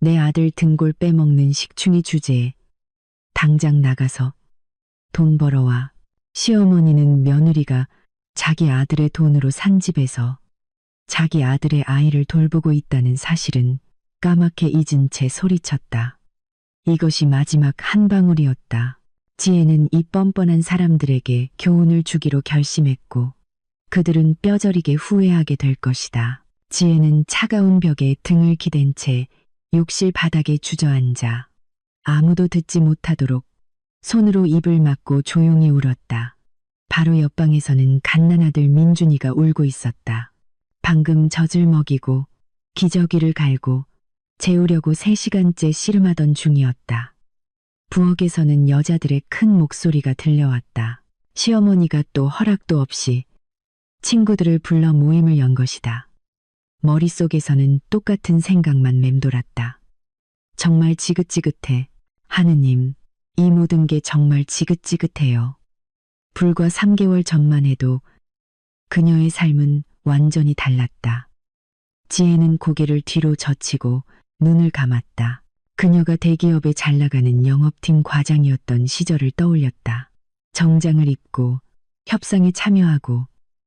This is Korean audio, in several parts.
내 아들 등골 빼먹는 식충이 주제에 당장 나가서 돈 벌어와. 시어머니는 며느리가 자기 아들의 돈으로 산 집에서 자기 아들의 아이를 돌보고 있다는 사실은 까맣게 잊은 채 소리쳤다. 이것이 마지막 한 방울이었다. 지혜는 이 뻔뻔한 사람들에게 교훈을 주기로 결심했고 그들은 뼈저리게 후회하게 될 것이다. 지혜는 차가운 벽에 등을 기댄 채 욕실 바닥에 주저앉아 아무도 듣지 못하도록 손으로 입을 막고 조용히 울었다. 바로 옆방에서는 갓난아들 민준이가 울고 있었다. 방금 젖을 먹이고 기저귀를 갈고 재우려고 3시간째 씨름하던 중이었다. 부엌에서는 여자들의 큰 목소리가 들려왔다. 시어머니가 또 허락도 없이 친구들을 불러 모임을 연 것이다. 머릿속에서는 똑같은 생각만 맴돌았다. 정말 지긋지긋해. 하느님, 이 모든 게 정말 지긋지긋해요. 불과 3개월 전만 해도 그녀의 삶은 완전히 달랐다. 지혜는 고개를 뒤로 젖히고 눈을 감았다. 그녀가 대기업에 잘 나가는 영업팀 과장이었던 시절을 떠올렸다. 정장을 입고 협상에 참여하고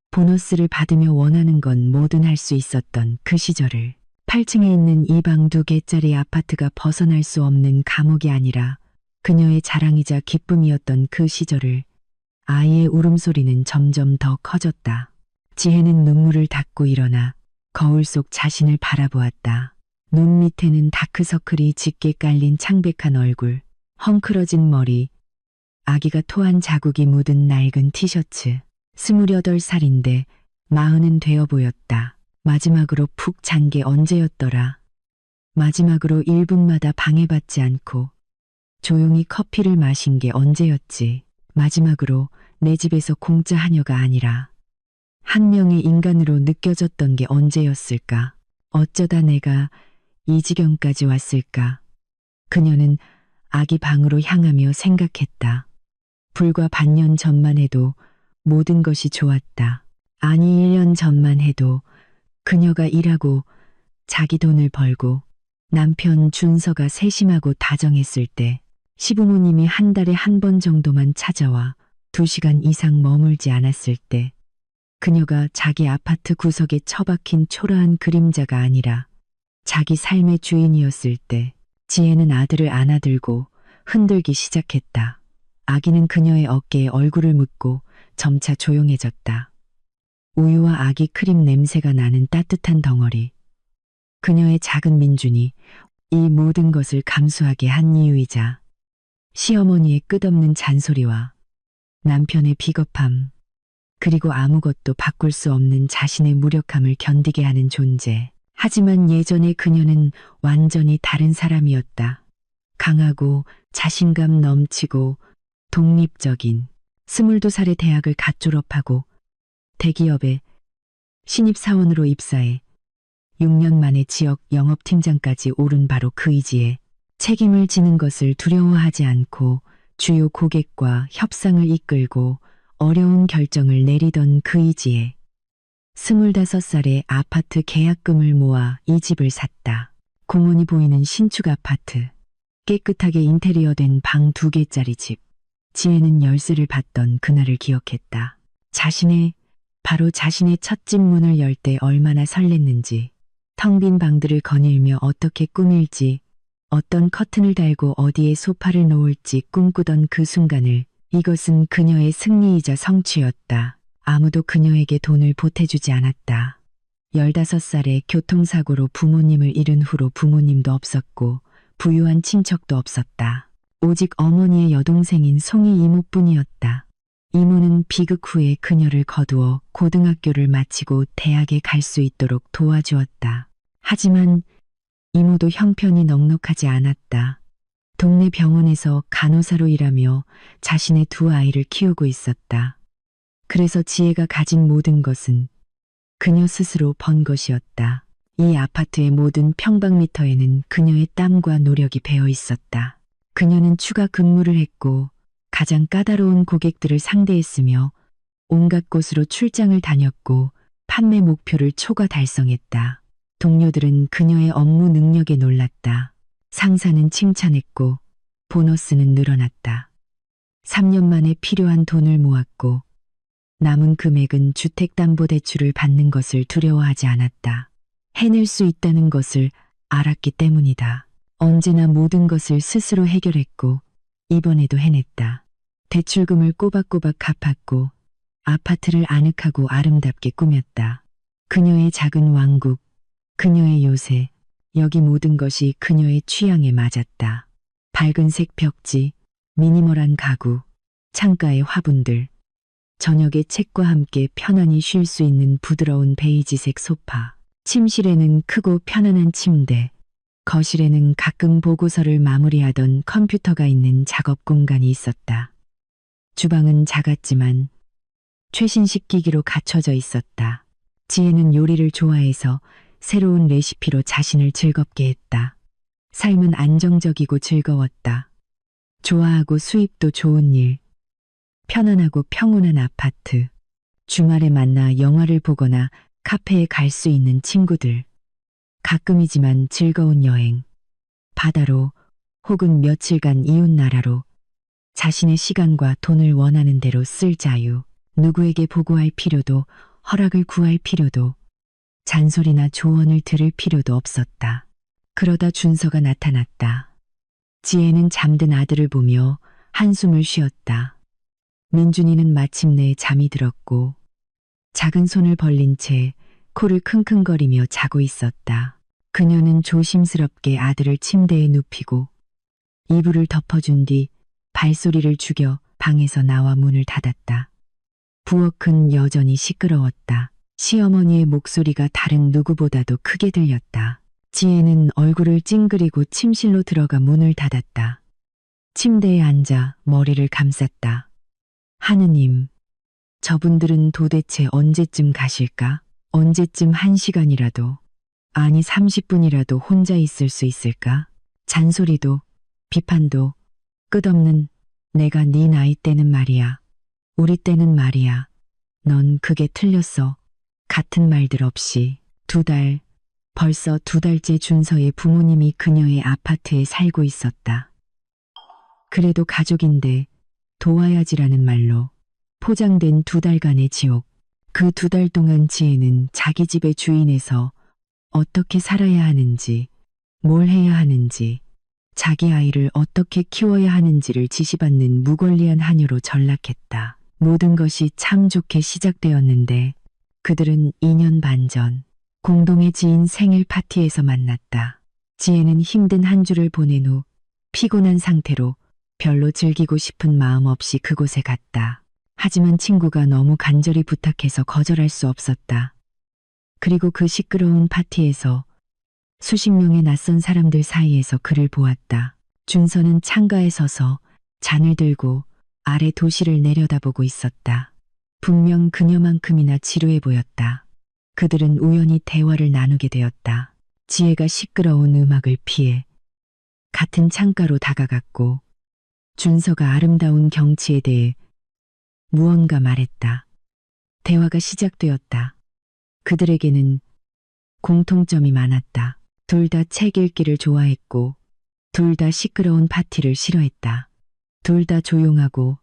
보너스를 받으며 원하는 건 뭐든 할 수 있었던 그 시절을. 8층에 있는 이 방 2개짜리 아파트가 벗어날 수 없는 감옥이 아니라 그녀의 자랑이자 기쁨이었던 그 시절을. 아이의 울음소리는 점점 더 커졌다. 지혜는 눈물을 닦고 일어나 거울 속 자신을 바라보았다. 눈 밑에는 다크서클이 짙게 깔린 창백한 얼굴, 헝클어진 머리, 아기가 토한 자국이 묻은 낡은 티셔츠. 28살인데 40은 되어 보였다. 마지막으로 푹 잔 게 언제였더라. 마지막으로 1분마다 방해받지 않고 조용히 커피를 마신 게 언제였지. 마지막으로 내 집에서 공짜 하녀가 아니라 한 명의 인간으로 느껴졌던 게 언제였을까. 어쩌다 내가 이 지경까지 왔을까. 그녀는 아기 방으로 향하며 생각했다. 불과 반년 전만 해도 모든 것이 좋았다. 아니 1년 전만 해도 그녀가 일하고 자기 돈을 벌고 남편 준서가 세심하고 다정했을 때, 시부모님이 한 달에 한 번 정도만 찾아와 2시간 이상 머물지 않았을 때, 그녀가 자기 아파트 구석에 처박힌 초라한 그림자가 아니라 자기 삶의 주인이었을 때, 지혜는 아들을 안아들고 흔들기 시작했다. 아기는 그녀의 어깨에 얼굴을 묻고 점차 조용해졌다. 우유와 아기 크림 냄새가 나는 따뜻한 덩어리. 그녀의 작은 민준이 이 모든 것을 감수하게 한 이유이자 시어머니의 끝없는 잔소리와 남편의 비겁함, 그리고 아무것도 바꿀 수 없는 자신의 무력함을 견디게 하는 존재. 하지만 예전에 그녀는 완전히 다른 사람이었다. 강하고 자신감 넘치고 독립적인. 22살에 대학을 갓 졸업하고 대기업에 신입사원으로 입사해 6년 만에 지역 영업팀장까지 오른 바로 그 의지에 책임을 지는 것을 두려워하지 않고 주요 고객과 협상을 이끌고 어려운 결정을 내리던 그 의지에 25살에 아파트 계약금을 모아 이 집을 샀다. 공원이 보이는 신축 아파트, 깨끗하게 인테리어된 방 2개짜리 집. 지혜는 열쇠를 받던 그날을 기억했다. 바로 자신의 첫 집 문을 열 때 얼마나 설렜는지, 텅 빈 방들을 거닐며 어떻게 꾸밀지, 어떤 커튼을 달고 어디에 소파를 놓을지 꿈꾸던 그 순간을. 이것은 그녀의 승리이자 성취였다. 아무도 그녀에게 돈을 보태주지 않았다. 15살에 교통사고로 부모님을 잃은 후로 부모님도 없었고 부유한 친척도 없었다. 오직 어머니의 여동생인 송이 이모뿐이었다. 이모는 비극 후에 그녀를 거두어 고등학교를 마치고 대학에 갈 수 있도록 도와주었다. 하지만 이모도 형편이 넉넉하지 않았다. 동네 병원에서 간호사로 일하며 자신의 2 아이를 키우고 있었다. 그래서 지혜가 가진 모든 것은 그녀 스스로 번 것이었다. 이 아파트의 모든 평방미터에는 그녀의 땀과 노력이 배어 있었다. 그녀는 추가 근무를 했고 가장 까다로운 고객들을 상대했으며 온갖 곳으로 출장을 다녔고 판매 목표를 초과 달성했다. 동료들은 그녀의 업무 능력에 놀랐다. 상사는 칭찬했고 보너스는 늘어났다. 3년 만에 필요한 돈을 모았고 남은 금액은 주택담보대출을 받는 것을 두려워하지 않았다. 해낼 수 있다는 것을 알았기 때문이다. 언제나 모든 것을 스스로 해결했고 이번에도 해냈다. 대출금을 꼬박꼬박 갚았고 아파트를 아늑하고 아름답게 꾸몄다. 그녀의 작은 왕국, 그녀의 요새, 여기 모든 것이 그녀의 취향에 맞았다. 밝은색 벽지, 미니멀한 가구, 창가의 화분들, 저녁에 책과 함께 편안히 쉴 수 있는 부드러운 베이지색 소파, 침실에는 크고 편안한 침대, 거실에는 가끔 보고서를 마무리하던 컴퓨터가 있는 작업 공간이 있었다. 주방은 작았지만 최신식 기기로 갖춰져 있었다. 지혜는 요리를 좋아해서 새로운 레시피로 자신을 즐겁게 했다. 삶은 안정적이고 즐거웠다. 좋아하고 수입도 좋은 일, 편안하고 평온한 아파트, 주말에 만나 영화를 보거나 카페에 갈 수 있는 친구들, 가끔이지만 즐거운 여행, 바다로 혹은 며칠간 이웃나라로 자신의 시간과 돈을 원하는 대로 쓸 자유, 누구에게 보고할 필요도 허락을 구할 필요도 잔소리나 조언을 들을 필요도 없었다. 그러다 준서가 나타났다. 지혜는 잠든 아들을 보며 한숨을 쉬었다. 민준이는 마침내 잠이 들었고 작은 손을 벌린 채 코를 킁킁거리며 자고 있었다. 그녀는 조심스럽게 아들을 침대에 눕히고 이불을 덮어준 뒤 발소리를 죽여 방에서 나와 문을 닫았다. 부엌은 여전히 시끄러웠다. 시어머니의 목소리가 다른 누구보다도 크게 들렸다. 지혜는 얼굴을 찡그리고 침실로 들어가 문을 닫았다. 침대에 앉아 머리를 감쌌다. 하느님, 저분들은 도대체 언제쯤 가실까? 언제쯤 1시간이라도, 아니 30분이라도 혼자 있을 수 있을까? 잔소리도, 비판도, 끝없는 내가 네 나이 때는 말이야. 우리 때는 말이야. 넌 그게 틀렸어. 같은 말들 없이 2달, 벌써 2달째 준서의 부모님이 그녀의 아파트에 살고 있었다. 그래도 가족인데 도와야지라는 말로 포장된 2달간의 지옥. 그 2달 동안 지혜는 자기 집의 주인에서 어떻게 살아야 하는지, 뭘 해야 하는지, 자기 아이를 어떻게 키워야 하는지를 지시받는 무권리한 하녀로 전락했다. 모든 것이 참 좋게 시작되었는데 그들은 2년 반 전 공동의 지인 생일 파티에서 만났다. 지혜는 힘든 한 주를 보낸 후 피곤한 상태로 별로 즐기고 싶은 마음 없이 그곳에 갔다. 하지만 친구가 너무 간절히 부탁해서 거절할 수 없었다. 그리고 그 시끄러운 파티에서 수십 명의 낯선 사람들 사이에서 그를 보았다. 준서는 창가에 서서 잔을 들고 아래 도시를 내려다보고 있었다. 분명 그녀만큼이나 지루해 보였다. 그들은 우연히 대화를 나누게 되었다. 지혜가 시끄러운 음악을 피해 같은 창가로 다가갔고 준서가 아름다운 경치에 대해 무언가 말했다. 대화가 시작되었다. 그들에게는 공통점이 많았다. 둘 다 책 읽기를 좋아했고 둘 다 시끄러운 파티를 싫어했다. 둘 다 조용하고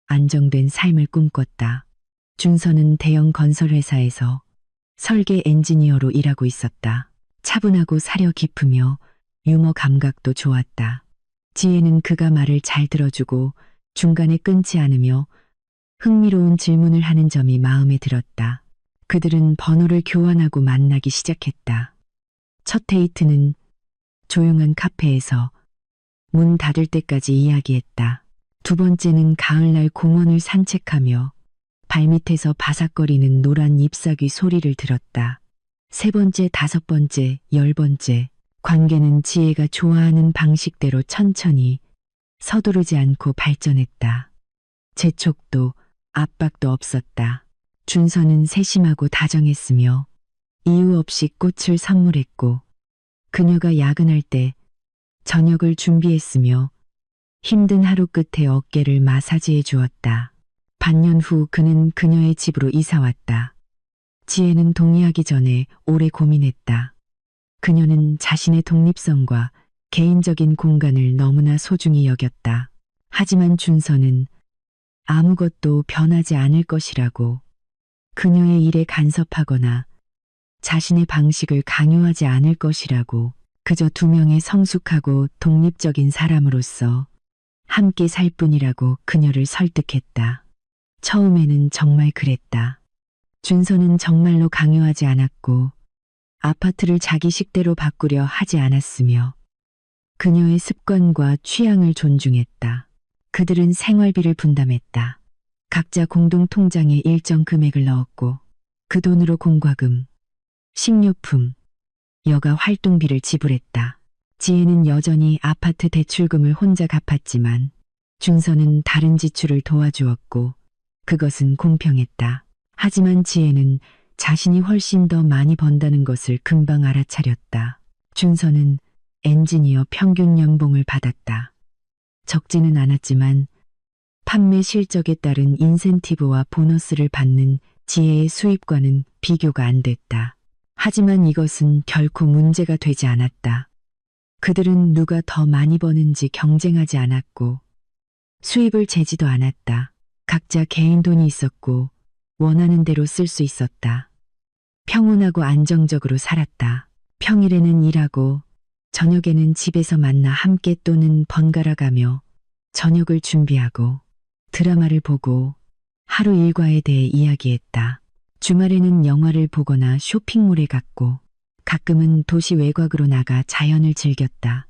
안정된 삶을 꿈꿨다. 준서는 대형 건설회사에서 설계 엔지니어로 일하고 있었다. 차분하고 사려 깊으며 유머 감각도 좋았다. 지혜는 그가 말을 잘 들어주고 중간에 끊지 않으며 흥미로운 질문을 하는 점이 마음에 들었다. 그들은 번호를 교환하고 만나기 시작했다. 첫 데이트는 조용한 카페에서 문 닫을 때까지 이야기했다. 두 번째는 가을날 공원을 산책하며 발밑에서 바삭거리는 노란 잎사귀 소리를 들었다. 세 번째, 5번째, 10번째, 관계는 지혜가 좋아하는 방식대로 천천히 서두르지 않고 발전했다. 재촉도 압박도 없었다. 준서는 세심하고 다정했으며 이유 없이 꽃을 선물했고 그녀가 야근할 때 저녁을 준비했으며 힘든 하루 끝에 어깨를 마사지해 주었다. 반년 후 그는 그녀의 집으로 이사 왔다. 지혜는 동의하기 전에 오래 고민했다. 그녀는 자신의 독립성과 개인적인 공간을 너무나 소중히 여겼다. 하지만 준서는 아무것도 변하지 않을 것이라고, 그녀의 일에 간섭하거나 자신의 방식을 강요하지 않을 것이라고, 그저 두 명의 성숙하고 독립적인 사람으로서 함께 살 뿐이라고 그녀를 설득했다. 처음에는 정말 그랬다. 준서는 정말로 강요하지 않았고 아파트를 자기 식대로 바꾸려 하지 않았으며 그녀의 습관과 취향을 존중했다. 그들은 생활비를 분담했다. 각자 공동 통장에 일정 금액을 넣었고 그 돈으로 공과금, 식료품, 여가 활동비를 지불했다. 지혜는 여전히 아파트 대출금을 혼자 갚았지만 준서는 다른 지출을 도와주었고 그것은 공평했다. 하지만 지혜는 자신이 훨씬 더 많이 번다는 것을 금방 알아차렸다. 준서는 엔지니어 평균 연봉을 받았다. 적지는 않았지만 판매 실적에 따른 인센티브와 보너스를 받는 지혜의 수입과는 비교가 안 됐다. 하지만 이것은 결코 문제가 되지 않았다. 그들은 누가 더 많이 버는지 경쟁하지 않았고 수입을 재지도 않았다. 각자 개인 돈이 있었고 원하는 대로 쓸 수 있었다. 평온하고 안정적으로 살았다. 평일에는 일하고 저녁에는 집에서 만나 함께 또는 번갈아 가며 저녁을 준비하고 드라마를 보고 하루 일과에 대해 이야기했다. 주말에는 영화를 보거나 쇼핑몰에 갔고 가끔은 도시 외곽으로 나가 자연을 즐겼다.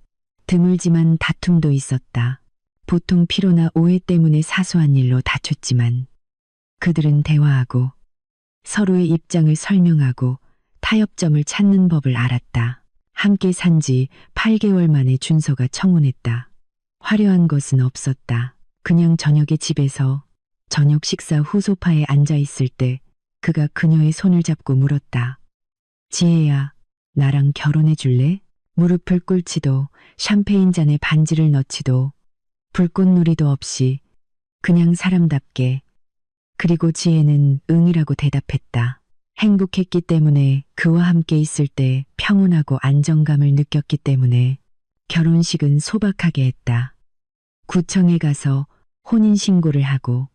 드물지만 다툼도 있었다. 보통 피로나 오해 때문에 사소한 일로 다퉜지만 그들은 대화하고 서로의 입장을 설명하고 타협점을 찾는 법을 알았다. 함께 산 지 8개월 만에 준서가 청혼했다. 화려한 것은 없었다. 그냥 저녁에 집에서 저녁 식사 후 소파에 앉아 있을 때 그가 그녀의 손을 잡고 물었다. 지혜야, 나랑 결혼해 줄래? 무릎을 꿇지도 샴페인 잔에 반지를 넣지도 불꽃놀이도 없이 그냥 사람답게. 그리고 지혜는 응이라고 대답했다. 행복했기 때문에, 그와 함께 있을 때 평온하고 안정감을 느꼈기 때문에. 결혼식은 소박하게 했다. 구청에 가서 혼인신고를 하고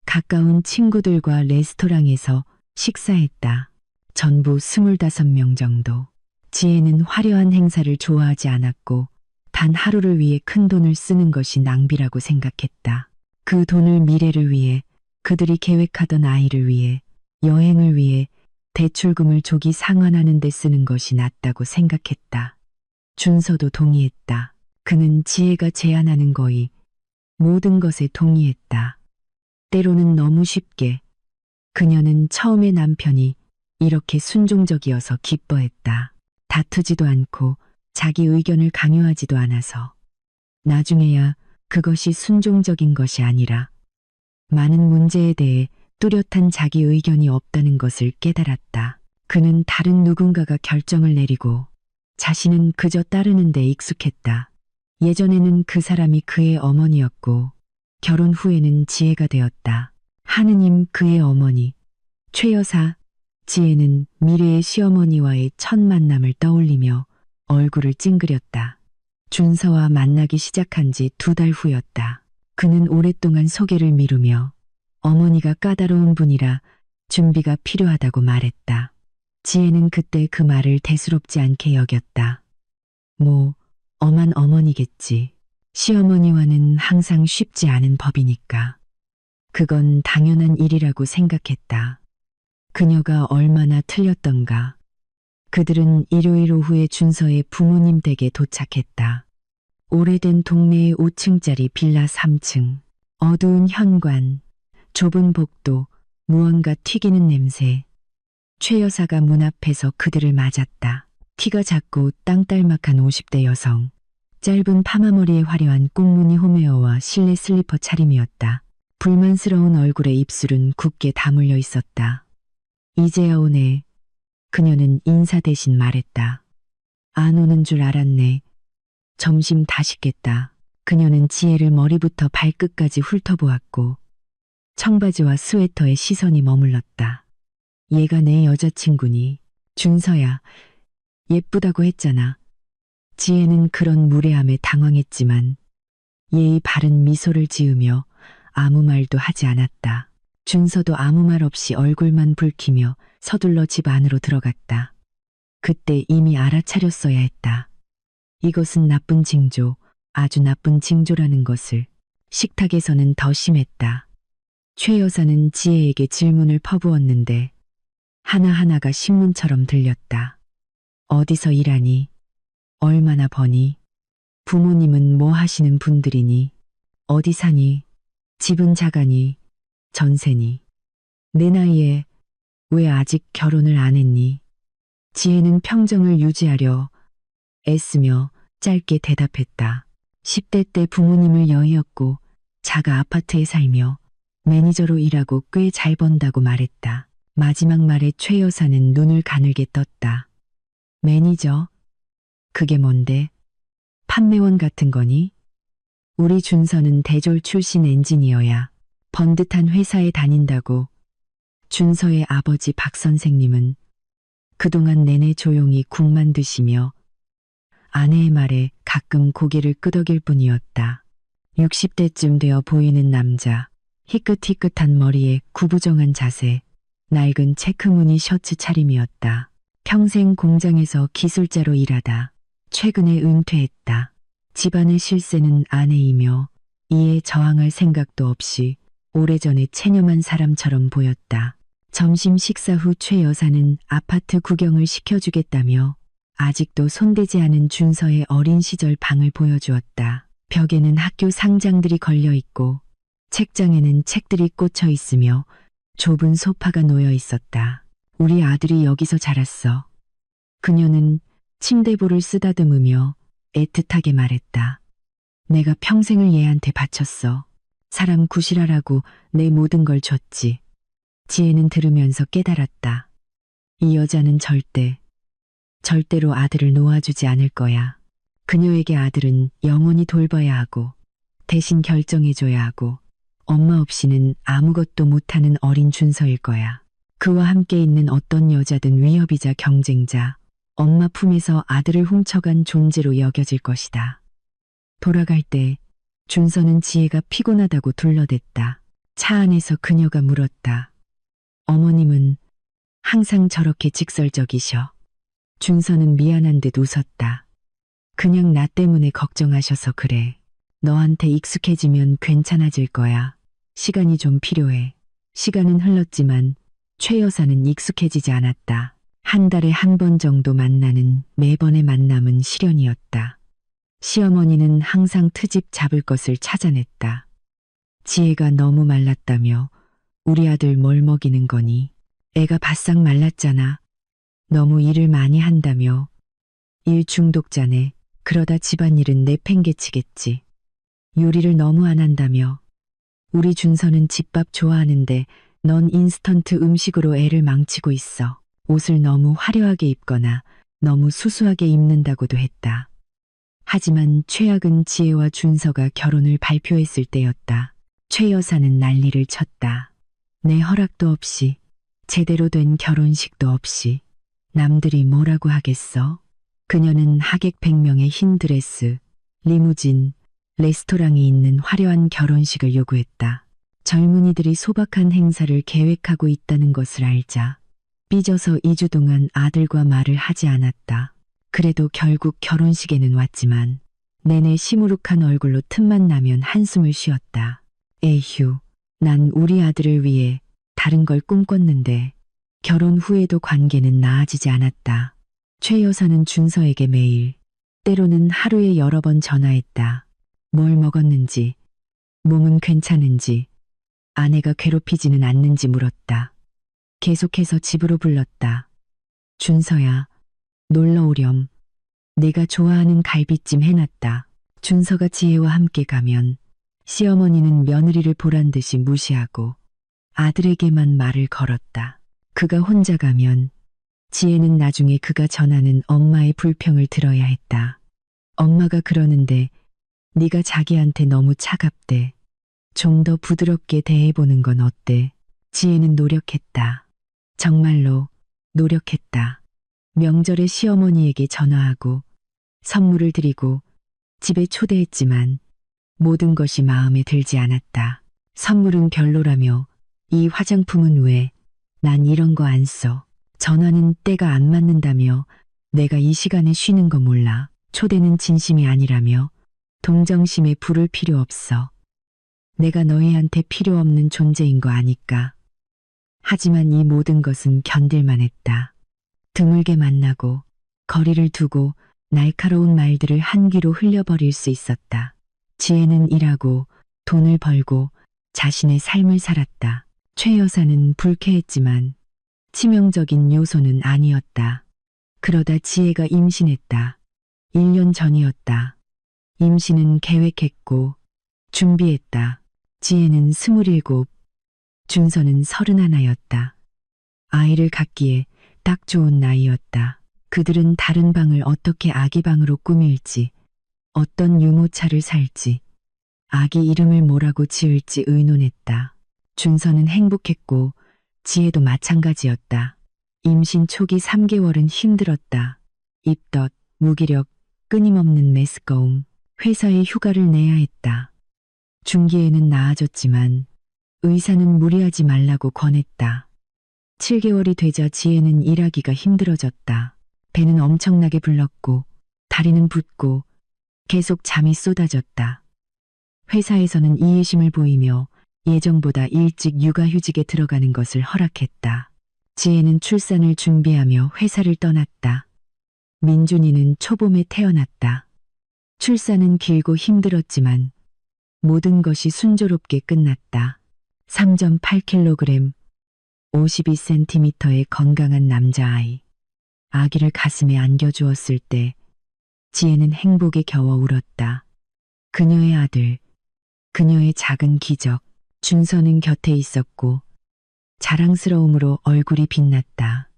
가까운 친구들과 레스토랑에서 식사했다. 전부 25명 정도. 지혜는 화려한 행사를 좋아하지 않았고 단 하루를 위해 큰 돈을 쓰는 것이 낭비라고 생각했다. 그 돈을 미래를 위해, 그들이 계획하던 아이를 위해, 여행을 위해, 대출금을 조기 상환하는 데 쓰는 것이 낫다고 생각했다. 준서도 동의했다. 그는 지혜가 제안하는 거의 모든 것에 동의했다. 때로는 너무 쉽게. 그녀는 처음에 남편이 이렇게 순종적이어서 기뻐했다. 다투지도 않고 자기 의견을 강요하지도 않아서. 나중에야 그것이 순종적인 것이 아니라 많은 문제에 대해 뚜렷한 자기 의견이 없다는 것을 깨달았다. 그는 다른 누군가가 결정을 내리고 자신은 그저 따르는 데 익숙했다. 예전에는 그 사람이 그의 어머니였고 결혼 후에는 지혜가 되었다. 하느님, 그의 어머니, 최 여사. 지혜는 미래의 시어머니와의 첫 만남을 떠올리며 얼굴을 찡그렸다. 준서와 만나기 시작한 지 2달 후였다. 그는 오랫동안 소개를 미루며 어머니가 까다로운 분이라 준비가 필요하다고 말했다. 지혜는 그때 그 말을 대수롭지 않게 여겼다. 뭐, 엄한 어머니겠지. 시어머니와는 항상 쉽지 않은 법이니까. 그건 당연한 일이라고 생각했다. 그녀가 얼마나 틀렸던가. 그들은 일요일 오후에 준서의 부모님 댁에 도착했다. 오래된 동네의 5층짜리 빌라 3층. 어두운 현관, 좁은 복도, 무언가 튀기는 냄새. 최 여사가 문 앞에서 그들을 맞았다. 키가 작고 땅딸막한 50대 여성. 짧은 파마머리에 화려한 꽃무늬 홈웨어와 실내 슬리퍼 차림이었다. 불만스러운 얼굴에 입술은 굳게 다물려 있었다. 이제야 오네. 그녀는 인사 대신 말했다. 안 오는 줄 알았네. 점심 다 식겠다. 그녀는 지혜를 머리부터 발끝까지 훑어보았고 청바지와 스웨터에 시선이 머물렀다. 얘가 내 여자친구니. 준서야, 예쁘다고 했잖아. 지혜는 그런 무례함에 당황했지만 예의 바른 미소를 지으며 아무 말도 하지 않았다. 준서도 아무 말 없이 얼굴만 붉히며 서둘러 집 안으로 들어갔다. 그때 이미 알아차렸어야 했다. 이것은 나쁜 징조, 아주 나쁜 징조라는 것을. 식탁에서는 더 심했다. 최 여사는 지혜에게 질문을 퍼부었는데 하나하나가 신문처럼 들렸다. 어디서 일하니? 얼마나 버니? 부모님은 뭐 하시는 분들이니? 어디 사니? 집은 작아니? 전세니? 내 나이에 왜 아직 결혼을 안 했니? 지혜는 평정을 유지하려 애쓰며 짧게 대답했다. 10대 때 부모님을 여의었고 자가 아파트에 살며 매니저로 일하고 꽤 잘 번다고 말했다. 마지막 말에 최 여사는 눈을 가늘게 떴다. 매니저? 그게 뭔데? 판매원 같은 거니? 우리 준서는 대졸 출신 엔지니어야. 번듯한 회사에 다닌다고. 준서의 아버지 박 선생님은 그동안 내내 조용히 국만 드시며 아내의 말에 가끔 고개를 끄덕일 뿐이었다. 60대쯤 되어 보이는 남자, 희끗희끗한 머리에 구부정한 자세, 낡은 체크무늬 셔츠 차림이었다. 평생 공장에서 기술자로 일하다 최근에 은퇴했다. 집안의 실세는 아내이며 이에 저항할 생각도 없이 오래전에 체념한 사람처럼 보였다. 점심 식사 후 최 여사는 아파트 구경을 시켜주겠다며 아직도 손대지 않은 준서의 어린 시절 방을 보여주었다. 벽에는 학교 상장들이 걸려 있고 책장에는 책들이 꽂혀 있으며 좁은 소파가 놓여 있었다. 우리 아들이 여기서 자랐어. 그녀는 침대볼을 쓰다듬으며 애틋하게 말했다. 내가 평생을 얘한테 바쳤어. 사람 구실하라고 내 모든 걸 줬지. 지혜는 들으면서 깨달았다. 이 여자는 절대로 아들을 놓아주지 않을 거야. 그녀에게 아들은 영원히 돌봐야 하고 대신 결정해줘야 하고 엄마 없이는 아무것도 못하는 어린 준서일 거야. 그와 함께 있는 어떤 여자든 위협이자 경쟁자, 엄마 품에서 아들을 훔쳐간 존재로 여겨질 것이다. 돌아갈 때 준서는 지혜가 피곤하다고 둘러댔다. 차 안에서 그녀가 물었다. 어머님은 항상 저렇게 직설적이셔. 준서는 미안한 듯 웃었다. 그냥 나 때문에 걱정하셔서 그래. 너한테 익숙해지면 괜찮아질 거야. 시간이 좀 필요해. 시간은 흘렀지만 최 여사는 익숙해지지 않았다. 한 달에 한 번 정도 만나는 매번의 만남은 시련이었다. 시어머니는 항상 트집 잡을 것을 찾아냈다. 지혜가 너무 말랐다며 우리 아들 뭘 먹이는 거니? 애가 바싹 말랐잖아. 너무 일을 많이 한다며. 일 중독자네. 그러다 집안일은 내팽개치겠지. 요리를 너무 안 한다며. 우리 준서는 집밥 좋아하는데 넌 인스턴트 음식으로 애를 망치고 있어. 옷을 너무 화려하게 입거나 너무 수수하게 입는다고도 했다. 하지만 최악은 지혜와 준서가 결혼을 발표했을 때였다. 최 여사는 난리를 쳤다. 내 허락도 없이, 제대로 된 결혼식도 없이 남들이 뭐라고 하겠어? 그녀는 하객 100명의 흰 드레스, 리무진, 레스토랑이 있는 화려한 결혼식을 요구했다. 젊은이들이 소박한 행사를 계획하고 있다는 것을 알자 삐져서 2주 동안 아들과 말을 하지 않았다. 그래도 결국 결혼식에는 왔지만 내내 시무룩한 얼굴로 틈만 나면 한숨을 쉬었다. 에휴, 난 우리 아들을 위해 다른 걸 꿈꿨는데 결혼 후에도 관계는 나아지지 않았다. 최 여사는 준서에게 매일, 때로는 하루에 여러 번 전화했다. 뭘 먹었는지, 몸은 괜찮은지, 아내가 괴롭히지는 않는지 물었다. 계속해서 집으로 불렀다. 준서야, 놀러 오렴. 내가 좋아하는 갈비찜 해놨다. 준서가 지혜와 함께 가면 시어머니는 며느리를 보란 듯이 무시하고 아들에게만 말을 걸었다. 그가 혼자 가면 지혜는 나중에 그가 전하는 엄마의 불평을 들어야 했다. 엄마가 그러는데 네가 자기한테 너무 차갑대. 좀 더 부드럽게 대해보는 건 어때? 지혜는 노력했다. 정말로 노력했다. 명절에 시어머니에게 전화하고 선물을 드리고 집에 초대했지만 모든 것이 마음에 들지 않았다. 선물은 별로라며 이 화장품은 왜? 난 이런 거 안 써. 전화는 때가 안 맞는다며 내가 이 시간에 쉬는 거 몰라. 초대는 진심이 아니라며 동정심에 부를 필요 없어. 내가 너희한테 필요 없는 존재인 거 아니까. 하지만 이 모든 것은 견딜만 했다. 드물게 만나고 거리를 두고 날카로운 말들을 한 귀로 흘려버릴 수 있었다. 지혜는 일하고 돈을 벌고 자신의 삶을 살았다. 최 여사는 불쾌했지만 치명적인 요소는 아니었다. 그러다 지혜가 임신했다. 1년 전이었다. 임신은 계획했고 준비했다. 지혜는 27, 준서는 31였다. 아이를 갖기에 딱 좋은 나이였다. 그들은 다른 방을 어떻게 아기 방으로 꾸밀지, 어떤 유모차를 살지, 아기 이름을 뭐라고 지을지 의논했다. 준서는 행복했고 지혜도 마찬가지였다. 임신 초기 3개월은 힘들었다. 입덧, 무기력, 끊임없는 메스꺼움, 회사에 휴가를 내야 했다. 중기에는 나아졌지만 의사는 무리하지 말라고 권했다. 7개월이 되자 지혜는 일하기가 힘들어졌다. 배는 엄청나게 불렀고 다리는 붓고 계속 잠이 쏟아졌다. 회사에서는 이해심을 보이며 예정보다 일찍 육아휴직에 들어가는 것을 허락했다. 지혜는 출산을 준비하며 회사를 떠났다. 민준이는 초봄에 태어났다. 출산은 길고 힘들었지만 모든 것이 순조롭게 끝났다. 3.8kg, 52cm의 건강한 남자아이. 아기를 가슴에 안겨주었을 때 지혜는 행복에 겨워 울었다. 그녀의 아들, 그녀의 작은 기적. 준서는 곁에 있었고 자랑스러움으로 얼굴이 빛났다.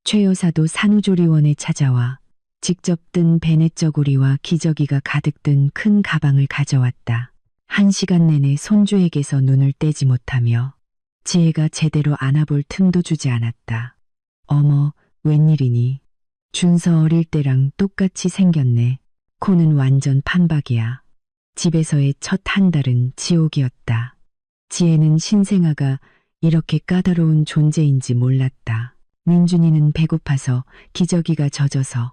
최 여사도 산후조리원에 찾아와 직접 뜬 베넷저고리와 기저귀가 가득 든 큰 가방을 가져왔다. 1시간 내내 손주에게서 눈을 떼지 못하며 지혜가 제대로 안아볼 틈도 주지 않았다. 어머, 웬일이니? 준서 어릴 때랑 똑같이 생겼네. 코는 완전 판박이야. 집에서의 첫 한 달은 지옥이었다. 지혜는 신생아가 이렇게 까다로운 존재인지 몰랐다. 민준이는 배고파서 기저귀가 젖어서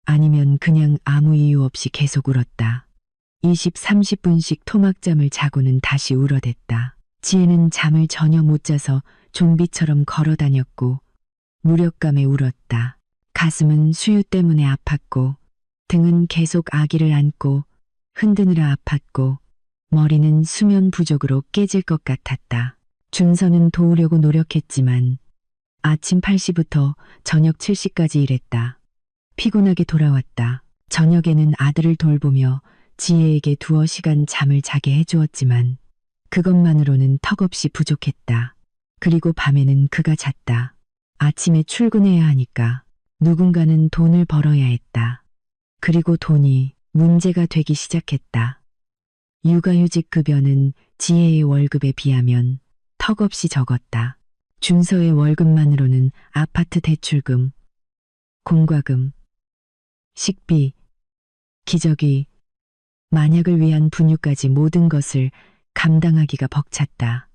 아니면 그냥 아무 이유 없이 계속 울었다. 20, 30분씩 토막잠을 자고는 다시 울어댔다. 지혜는 잠을 전혀 못 자서 좀비처럼 걸어 다녔고 무력감에 울었다. 가슴은 수유 때문에 아팠고 등은 계속 아기를 안고 흔드느라 아팠고 머리는 수면 부족으로 깨질 것 같았다. 준서는 도우려고 노력했지만 아침 8시부터 저녁 7시까지 일했다. 피곤하게 돌아왔다. 저녁에는 아들을 돌보며 지혜에게 두어 시간 잠을 자게 해주었지만 그것만으로는 턱없이 부족했다. 그리고 밤에는 그가 잤다. 아침에 출근해야 하니까 누군가는 돈을 벌어야 했다. 그리고 돈이 문제가 되기 시작했다. 육아휴직 급여는 지혜의 월급에 비하면 턱없이 적었다. 준서의 월급만으로는 아파트 대출금, 공과금, 식비, 기저귀, 만약을 위한 분유까지 모든 것을 감당하기가 벅찼다.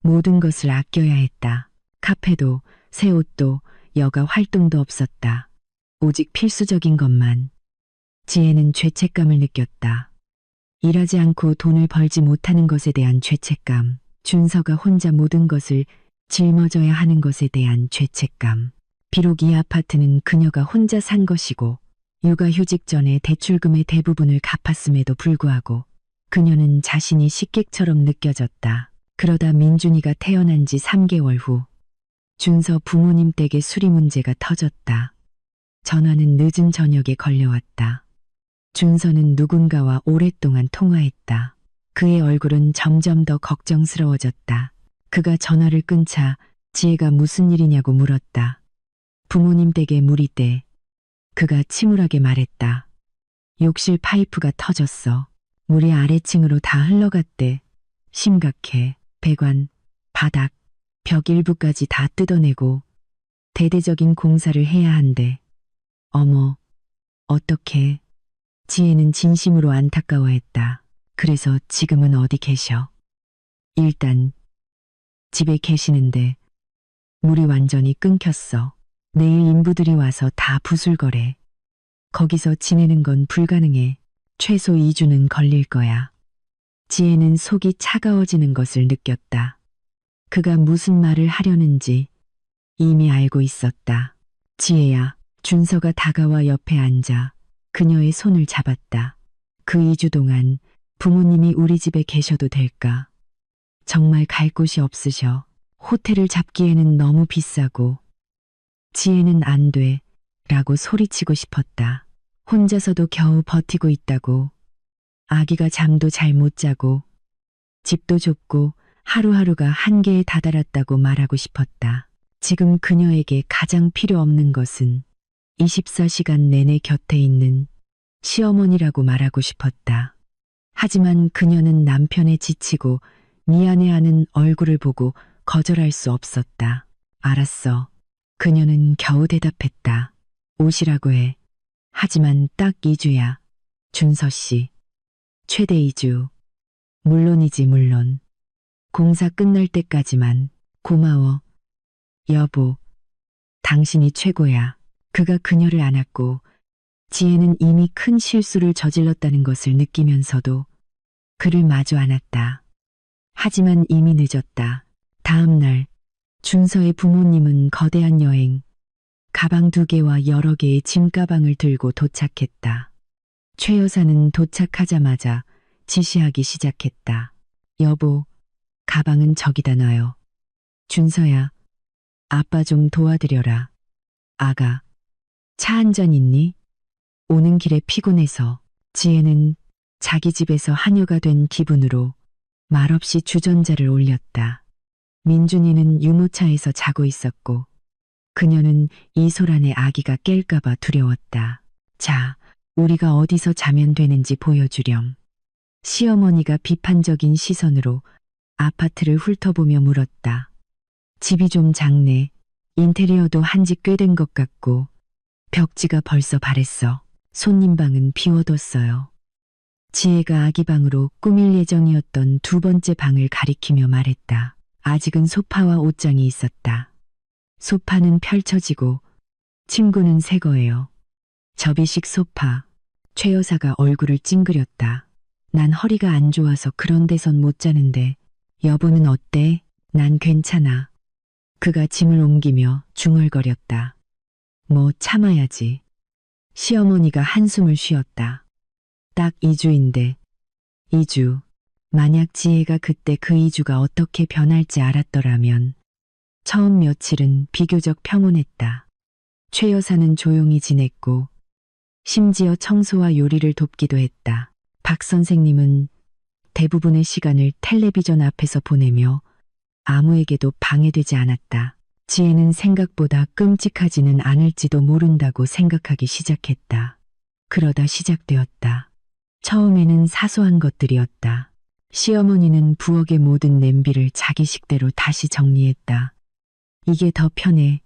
모든 것을 아껴야 했다. 카페도, 새 옷도, 여가 활동도 없었다. 오직 필수적인 것만. 지혜는 죄책감을 느꼈다. 일하지 않고 돈을 벌지 못하는 것에 대한 죄책감, 준서가 혼자 모든 것을 짊어져야 하는 것에 대한 죄책감. 비록 이 아파트는 그녀가 혼자 산 것이고 육아휴직 전에 대출금의 대부분을 갚았음에도 불구하고 그녀는 자신이 식객처럼 느껴졌다. 그러다 민준이가 태어난 지 3개월 후 준서 부모님 댁에 수리 문제가 터졌다. 전화는 늦은 저녁에 걸려왔다. 준서는 누군가와 오랫동안 통화했다. 그의 얼굴은 점점 더 걱정스러워졌다. 그가 전화를 끊자 지혜가 무슨 일이냐고 물었다. 부모님 댁에 물이 때 그가 침울하게 말했다. 욕실 파이프가 터졌어. 물이 아래층으로 다 흘러갔대. 심각해. 배관, 바닥, 벽 일부까지 다 뜯어내고 대대적인 공사를 해야 한대. 어머, 어떡해. 지혜는 진심으로 안타까워했다. 그래서 지금은 어디 계셔? 일단 집에 계시는데 물이 완전히 끊겼어. 내일 인부들이 와서 다 부술거래. 거기서 지내는 건 불가능해. 최소 2주는 걸릴 거야. 지혜는 속이 차가워지는 것을 느꼈다. 그가 무슨 말을 하려는지 이미 알고 있었다. 지혜야. 준서가 다가와 옆에 앉아 그녀의 손을 잡았다. 그 2주 동안 부모님이 우리 집에 계셔도 될까? 정말 갈 곳이 없으셔. 호텔을 잡기에는 너무 비싸고. 지혜는 안 돼. 라고 소리치고 싶었다. 혼자서도 겨우 버티고 있다고. 아기가 잠도 잘 못 자고. 집도 좁고 하루하루가 한계에 다다랐다고 말하고 싶었다. 지금 그녀에게 가장 필요 없는 것은 24시간 내내 곁에 있는 시어머니라고 말하고 싶었다. 하지만 그녀는 남편에 지치고 미안해하는 얼굴을 보고 거절할 수 없었다. 알았어. 그녀는 겨우 대답했다. 오시라고 해. 하지만 딱 2주야. 준서 씨. 최대 2주. 물론이지 물론. 공사 끝날 때까지만. 고마워. 여보. 당신이 최고야. 그가 그녀를 안았고 지혜는 이미 큰 실수를 저질렀다는 것을 느끼면서도 그를 마주 안았다. 하지만 이미 늦었다. 다음 날 준서의 부모님은 거대한 여행, 가방 2개와 여러 개의 짐가방을 들고 도착했다. 최 여사는 도착하자마자 지시하기 시작했다. 여보, 가방은 저기다 놔요. 준서야, 아빠 좀 도와드려라. 아가, 차 한 잔 있니? 오는 길에 피곤해서. 지혜는 자기 집에서 하녀가 된 기분으로 말없이 주전자를 올렸다. 민준이는 유모차에서 자고 있었고 그녀는 이소란의 아기가 깰까봐 두려웠다. 자, 우리가 어디서 자면 되는지 보여주렴. 시어머니가 비판적인 시선으로 아파트를 훑어보며 물었다. 집이 좀 작네. 인테리어도 한지 꽤 된 것 같고 벽지가 벌써 바랬어. 손님방은 비워뒀어요. 지혜가 아기 방으로 꾸밀 예정이었던 2번째 방을 가리키며 말했다. 아직은 소파와 옷장이 있었다. 소파는 펼쳐지고 침구는 새 거예요. 접이식 소파. 최 여사가 얼굴을 찡그렸다. 난 허리가 안 좋아서 그런 데선 못 자는데 여보는 어때? 난 괜찮아. 그가 짐을 옮기며 중얼거렸다. 뭐 참아야지. 시어머니가 한숨을 쉬었다. 딱 2주인데. 2주. 만약 지혜가 그때 그 2주가 어떻게 변할지 알았더라면. 처음 며칠은 비교적 평온했다. 최 여사는 조용히 지냈고 심지어 청소와 요리를 돕기도 했다. 박 선생님은 대부분의 시간을 텔레비전 앞에서 보내며 아무에게도 방해되지 않았다. 지혜는 생각보다 끔찍하지는 않을지도 모른다고 생각하기 시작했다. 그러다 시작되었다. 처음에는 사소한 것들이었다. 시어머니는 부엌의 모든 냄비를 자기 식대로 다시 정리했다. 이게 더 편해.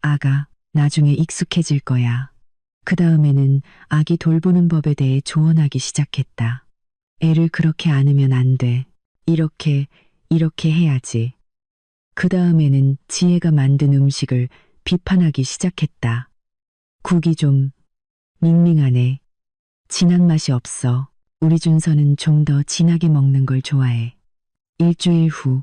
아가, 나중에 익숙해질 거야. 그 다음에는 아기 돌보는 법에 대해 조언하기 시작했다. 애를 그렇게 안으면 안 돼. 이렇게 해야지. 그 다음에는 지혜가 만든 음식을 비판하기 시작했다. 국이 좀 밍밍하네. 진한 맛이 없어. 우리 준서는 좀 더 진하게 먹는 걸 좋아해. 일주일 후,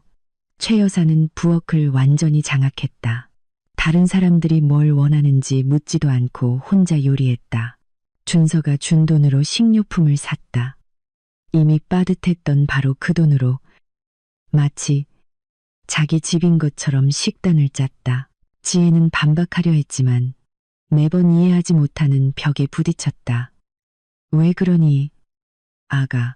최 여사는 부엌을 완전히 장악했다. 다른 사람들이 뭘 원하는지 묻지도 않고 혼자 요리했다. 준서가 준 돈으로 식료품을 샀다. 이미 빠듯했던 바로 그 돈으로 마치 자기 집인 것처럼 식단을 짰다. 지혜는 반박하려 했지만 매번 이해하지 못하는 벽에 부딪혔다. 왜 그러니? 아가,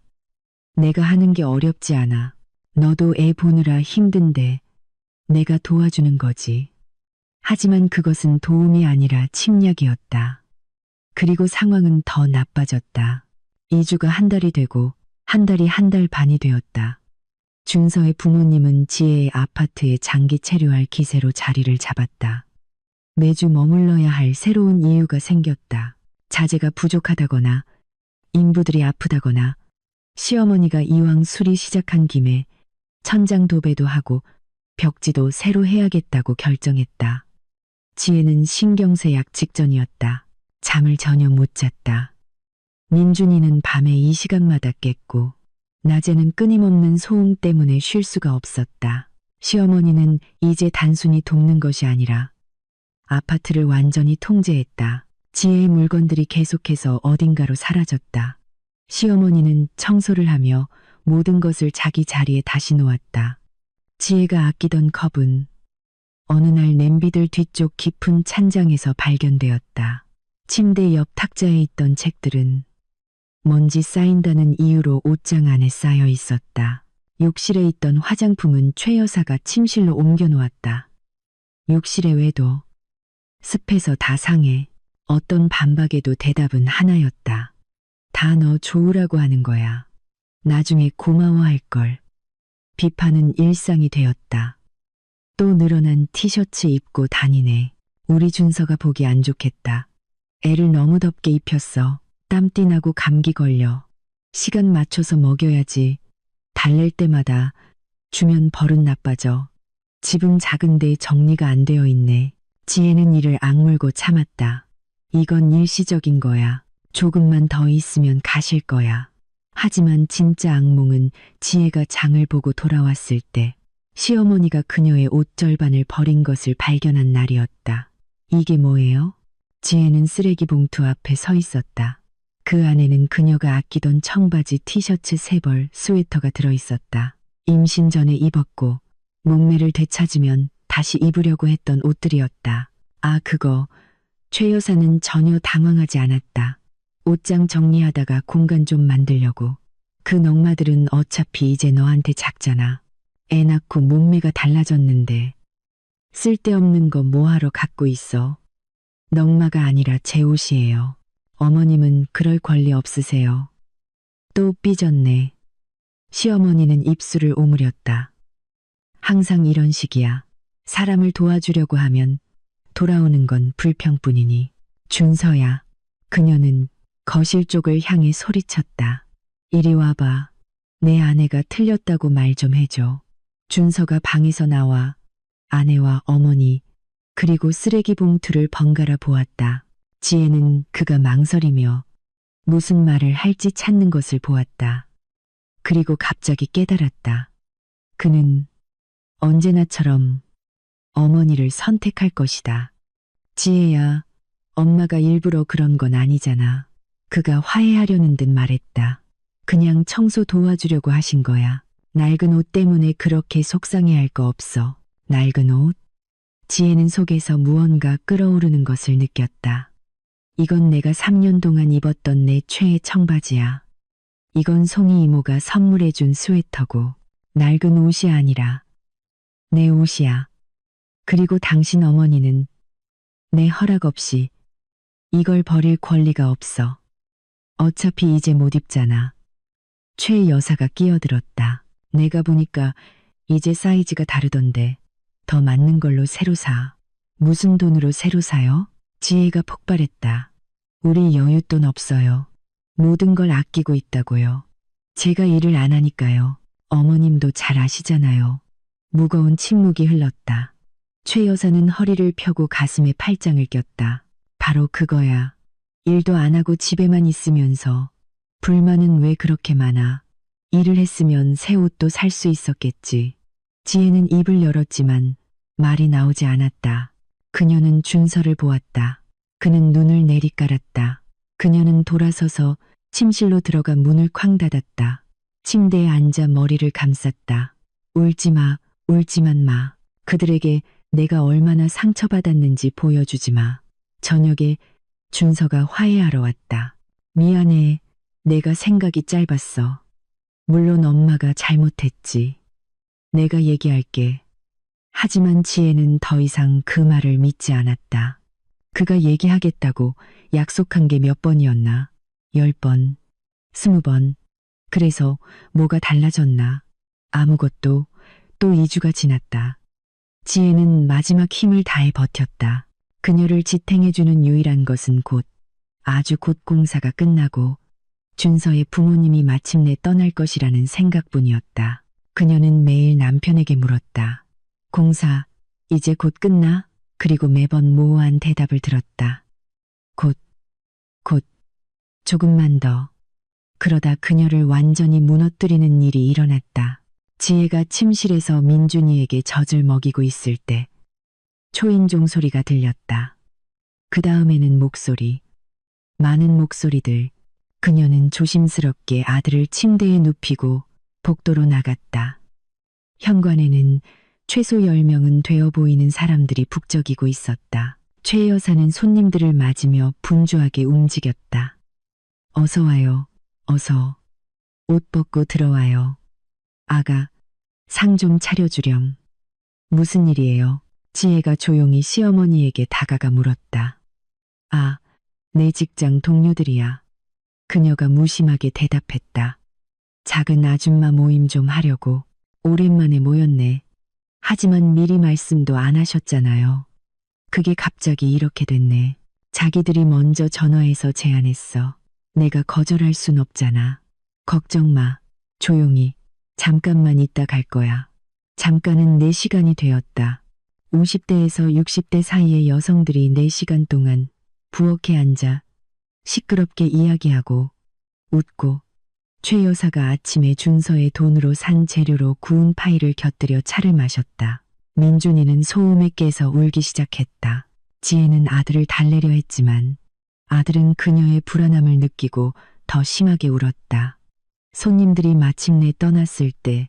내가 하는 게 어렵지 않아. 너도 애 보느라 힘든데 내가 도와주는 거지. 하지만 그것은 도움이 아니라 침략이었다. 그리고 상황은 더 나빠졌다. 2주가 한 달이 되고 한 달이 한 달 반이 되었다. 준서의 부모님은 지혜의 아파트에 장기 체류할 기세로 자리를 잡았다. 매주 머물러야 할 새로운 이유가 생겼다. 자재가 부족하다거나 인부들이 아프다거나 시어머니가 이왕 술이 시작한 김에 천장 도배도 하고 벽지도 새로 해야겠다고 결정했다. 지혜는 신경쇠약 직전이었다. 잠을 전혀 못 잤다. 민준이는 밤에 이 시간마다 깼고 낮에는 끊임없는 소음 때문에 쉴 수가 없었다. 시어머니는 이제 단순히 돕는 것이 아니라 아파트를 완전히 통제했다. 지혜의 물건들이 계속해서 어딘가로 사라졌다. 시어머니는 청소를 하며 모든 것을 자기 자리에 다시 놓았다. 지혜가 아끼던 컵은 어느 날 냄비들 뒤쪽 깊은 찬장에서 발견되었다. 침대 옆 탁자에 있던 책들은 먼지 쌓인다는 이유로 옷장 안에 쌓여 있었다. 욕실에 있던 화장품은 최 여사가 침실로 옮겨 놓았다. 욕실의 외도, 습해서 다 상해. 어떤 반박에도 대답은 하나였다. 다 너 좋으라고 하는 거야. 나중에 고마워할 걸. 비판은 일상이 되었다. 또 늘어난 티셔츠 입고 다니네. 우리 준서가 보기 안 좋겠다. 애를 너무 덥게 입혔어. 땀띠 나고 감기 걸려. 시간 맞춰서 먹여야지. 달랠 때마다 주면 버릇 나빠져. 집은 작은데 정리가 안 되어 있네. 지혜는 이를 악물고 참았다. 이건 일시적인 거야. 조금만 더 있으면 가실 거야. 하지만 진짜 악몽은 지혜가 장을 보고 돌아왔을 때 시어머니가 그녀의 옷 절반을 버린 것을 발견한 날이었다. 이게 뭐예요? 지혜는 쓰레기 봉투 앞에 서 있었다. 그 안에는 그녀가 아끼던 청바지, 티셔츠 3벌, 스웨터가 들어있었다. 임신 전에 입었고 몸매를 되찾으면 다시 입으려고 했던 옷들이었다. 아, 그거. 최 여사는 전혀 당황하지 않았다. 옷장 정리하다가 공간 좀 만들려고. 그 넝마들은 어차피 이제 너한테 작잖아. 애 낳고 몸매가 달라졌는데 쓸데없는 거 뭐하러 갖고 있어. 넝마가 아니라 제 옷이에요. 어머님은 그럴 권리 없으세요. 또 삐졌네. 시어머니는 입술을 오므렸다. 항상 이런 식이야. 사람을 도와주려고 하면 돌아오는 건 불평뿐이니. 준서야. 그녀는 거실 쪽을 향해 소리쳤다. 이리 와봐. 내 아내가 틀렸다고 말 좀 해줘. 준서가 방에서 나와 아내와 어머니 그리고 쓰레기 봉투를 번갈아 보았다. 지혜는 그가 망설이며 무슨 말을 할지 찾는 것을 보았다. 그리고 갑자기 깨달았다. 그는 언제나처럼 어머니를 선택할 것이다. 지혜야, 엄마가 일부러 그런 건 아니잖아. 그가 화해하려는 듯 말했다. 그냥 청소 도와주려고 하신 거야. 낡은 옷 때문에 그렇게 속상해할 거 없어. 낡은 옷? 지혜는 속에서 무언가 끓어오르는 것을 느꼈다. 이건 내가 3년 동안 입었던 내 최애 청바지야. 이건 송이 이모가 선물해준 스웨터고 낡은 옷이 아니라 내 옷이야. 그리고 당신 어머니는 내 허락 없이 이걸 버릴 권리가 없어. 어차피 이제 못 입잖아. 최 여사가 끼어들었다. 내가 보니까 이제 사이즈가 다르던데 더 맞는 걸로 새로 사. 무슨 돈으로 새로 사요? 지혜가 폭발했다. 우리 여윳돈 없어요. 모든 걸 아끼고 있다고요. 제가 일을 안 하니까요. 어머님도 잘 아시잖아요. 무거운 침묵이 흘렀다. 최 여사는 허리를 펴고 가슴에 팔짱을 꼈다. 바로 그거야. 일도 안 하고 집에만 있으면서 불만은 왜 그렇게 많아. 일을 했으면 새 옷도 살 수 있었겠지. 지혜는 입을 열었지만 말이 나오지 않았다. 그녀는 준서를 보았다. 그는 눈을 내리깔았다. 그녀는 돌아서서 침실로 들어가 문을 쾅 닫았다. 침대에 앉아 머리를 감쌌다. 울지마, 울지만 마. 그들에게 내가 얼마나 상처받았는지 보여주지 마. 저녁에 준서가 화해하러 왔다. 미안해. 내가 생각이 짧았어. 물론 엄마가 잘못했지. 내가 얘기할게. 하지만 지혜는 더 이상 그 말을 믿지 않았다. 그가 얘기하겠다고 약속한 게 몇 번이었나? 10번, 20번. 그래서 뭐가 달라졌나? 아무것도. 또 2주가 지났다. 지혜는 마지막 힘을 다해 버텼다. 그녀를 지탱해주는 유일한 것은 아주 곧 공사가 끝나고 준서의 부모님이 마침내 떠날 것이라는 생각뿐이었다. 그녀는 매일 남편에게 물었다. 공사, 이제 곧 끝나? 그리고 매번 모호한 대답을 들었다. 곧, 조금만 더. 그러다 그녀를 완전히 무너뜨리는 일이 일어났다. 지혜가 침실에서 민준이에게 젖을 먹이고 있을 때 초인종 소리가 들렸다. 그 다음에는 목소리, 많은 목소리들. 그녀는 조심스럽게 아들을 침대에 눕히고 복도로 나갔다. 현관에는 최소 10명은 되어 보이는 사람들이 북적이고 있었다. 최 여사는 손님들을 맞으며 분주하게 움직였다. 어서 와요. 어서. 옷 벗고 들어와요. 아가, 상 좀 차려주렴. 무슨 일이에요? 지혜가 조용히 시어머니에게 다가가 물었다. 아, 내 직장 동료들이야. 그녀가 무심하게 대답했다. 작은 아줌마 모임 좀 하려고. 오랜만에 모였네. 하지만 미리 말씀도 안 하셨잖아요. 그게 갑자기 이렇게 됐네. 자기들이 먼저 전화해서 제안했어. 내가 거절할 순 없잖아. 걱정 마. 조용히. 잠깐만 있다 갈 거야. 잠깐은 4시간이 되었다. 50대에서 60대 사이의 여성들이 4시간 동안 부엌에 앉아 시끄럽게 이야기하고 웃고 최 여사가 아침에 준서의 돈으로 산 재료로 구운 파이를 곁들여 차를 마셨다. 민준이는 소음에 깨서 울기 시작했다. 지혜는 아들을 달래려 했지만 아들은 그녀의 불안함을 느끼고 더 심하게 울었다. 손님들이 마침내 떠났을 때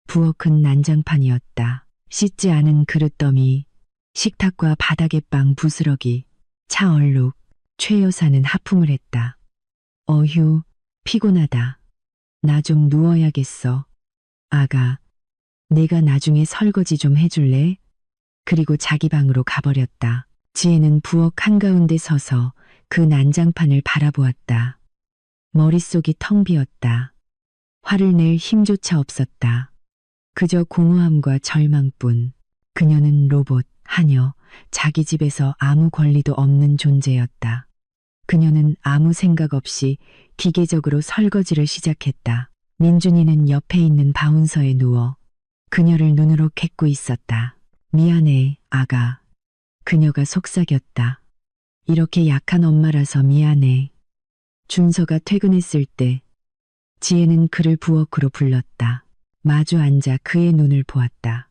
부엌은 난장판이었다. 씻지 않은 그릇더미, 식탁과 바닥의 빵 부스러기, 차 얼룩. 최 여사는 하품을 했다. 어휴, 피곤하다. 나 좀 누워야겠어. 아가, 내가 나중에 설거지 좀 해줄래? 그리고 자기 방으로 가버렸다. 지혜는 부엌 한가운데 서서 그 난장판을 바라보았다. 머릿속이 텅 비었다. 화를 낼 힘조차 없었다. 그저 공허함과 절망뿐. 그녀는 로봇, 하녀, 자기 집에서 아무 권리도 없는 존재였다. 그녀는 아무 생각 없이 기계적으로 설거지를 시작했다. 민준이는 옆에 있는 바운서에 누워 그녀를 눈으로 갰고 있었다. 미안해, 아가. 그녀가 속삭였다. 이렇게 약한 엄마라서 미안해. 준서가 퇴근했을 때 지혜는 그를 부엌으로 불렀다. 마주 앉아 그의 눈을 보았다.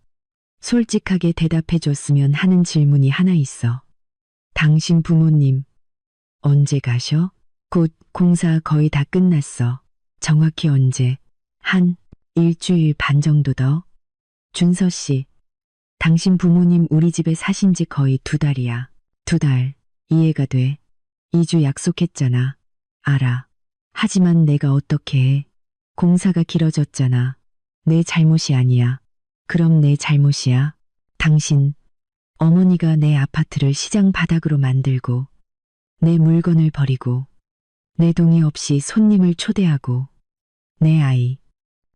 솔직하게 대답해줬으면 하는 질문이 하나 있어. 당신 부모님, 언제 가셔? 곧 공사 거의 다 끝났어. 정확히 언제? 한 일주일 반 정도 더? 준서 씨, 당신 부모님 우리 집에 사신 지 거의 2달이야. 2달, 이해가 돼. 2주 약속했잖아. 알아. 하지만 내가 어떻게 해? 공사가 길어졌잖아. 내 잘못이 아니야. 그럼 내 잘못이야? 당신, 어머니가 내 아파트를 시장 바닥으로 만들고 내 물건을 버리고 내 동의 없이 손님을 초대하고 내 아이,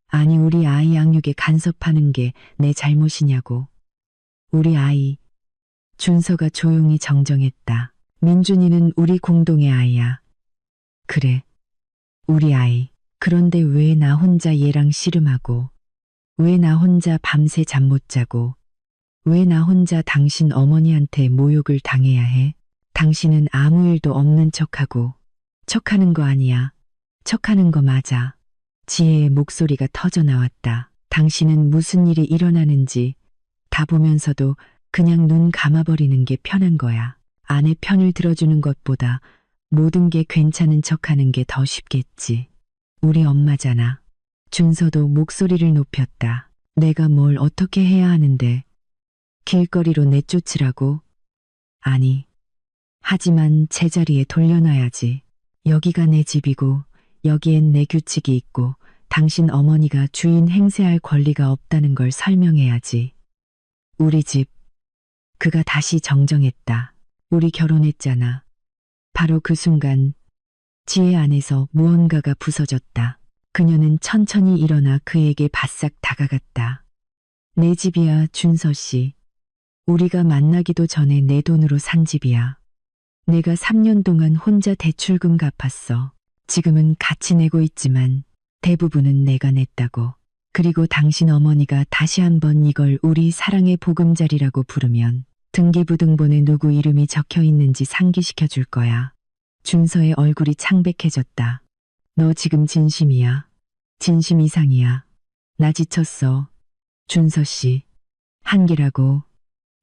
아니 우리 아이 양육에 간섭하는 게 내 잘못이냐고. 우리 아이. 준서가 조용히 정정했다. 민준이는 우리 공동의 아이야. 그래, 우리 아이. 그런데 왜 나 혼자 얘랑 씨름하고, 왜 나 혼자 밤새 잠 못 자고, 왜 나 혼자 당신 어머니한테 모욕을 당해야 해? 당신은 아무 일도 없는 척하고, 척하는 거 아니야. 척하는 거 맞아. 지혜의 목소리가 터져 나왔다. 당신은 무슨 일이 일어나는지 다 보면서도 그냥 눈 감아버리는 게 편한 거야. 아내 편을 들어주는 것보다 모든 게 괜찮은 척하는 게 더 쉽겠지. 우리 엄마잖아. 준서도 목소리를 높였다. 내가 뭘 어떻게 해야 하는데. 길거리로 내쫓으라고? 아니. 하지만 제자리에 돌려놔야지. 여기가 내 집이고 여기엔 내 규칙이 있고 당신 어머니가 주인 행세할 권리가 없다는 걸 설명해야지. 우리 집. 그가 다시 정정했다. 우리 결혼했잖아. 바로 그 순간 지혜 안에서 무언가가 부서졌다. 그녀는 천천히 일어나 그에게 바싹 다가갔다. 내 집이야, 준서 씨. 우리가 만나기도 전에 내 돈으로 산 집이야. 내가 3년 동안 혼자 대출금 갚았어. 지금은 같이 내고 있지만 대부분은 내가 냈다고. 그리고 당신 어머니가 다시 한번 이걸 우리 사랑의 보금자리라고 부르면 등기부등본에 누구 이름이 적혀 있는지 상기시켜 줄 거야. 준서의 얼굴이 창백해졌다. 너 지금 진심이야. 진심 이상이야. 나 지쳤어. 준서 씨. 한계라고.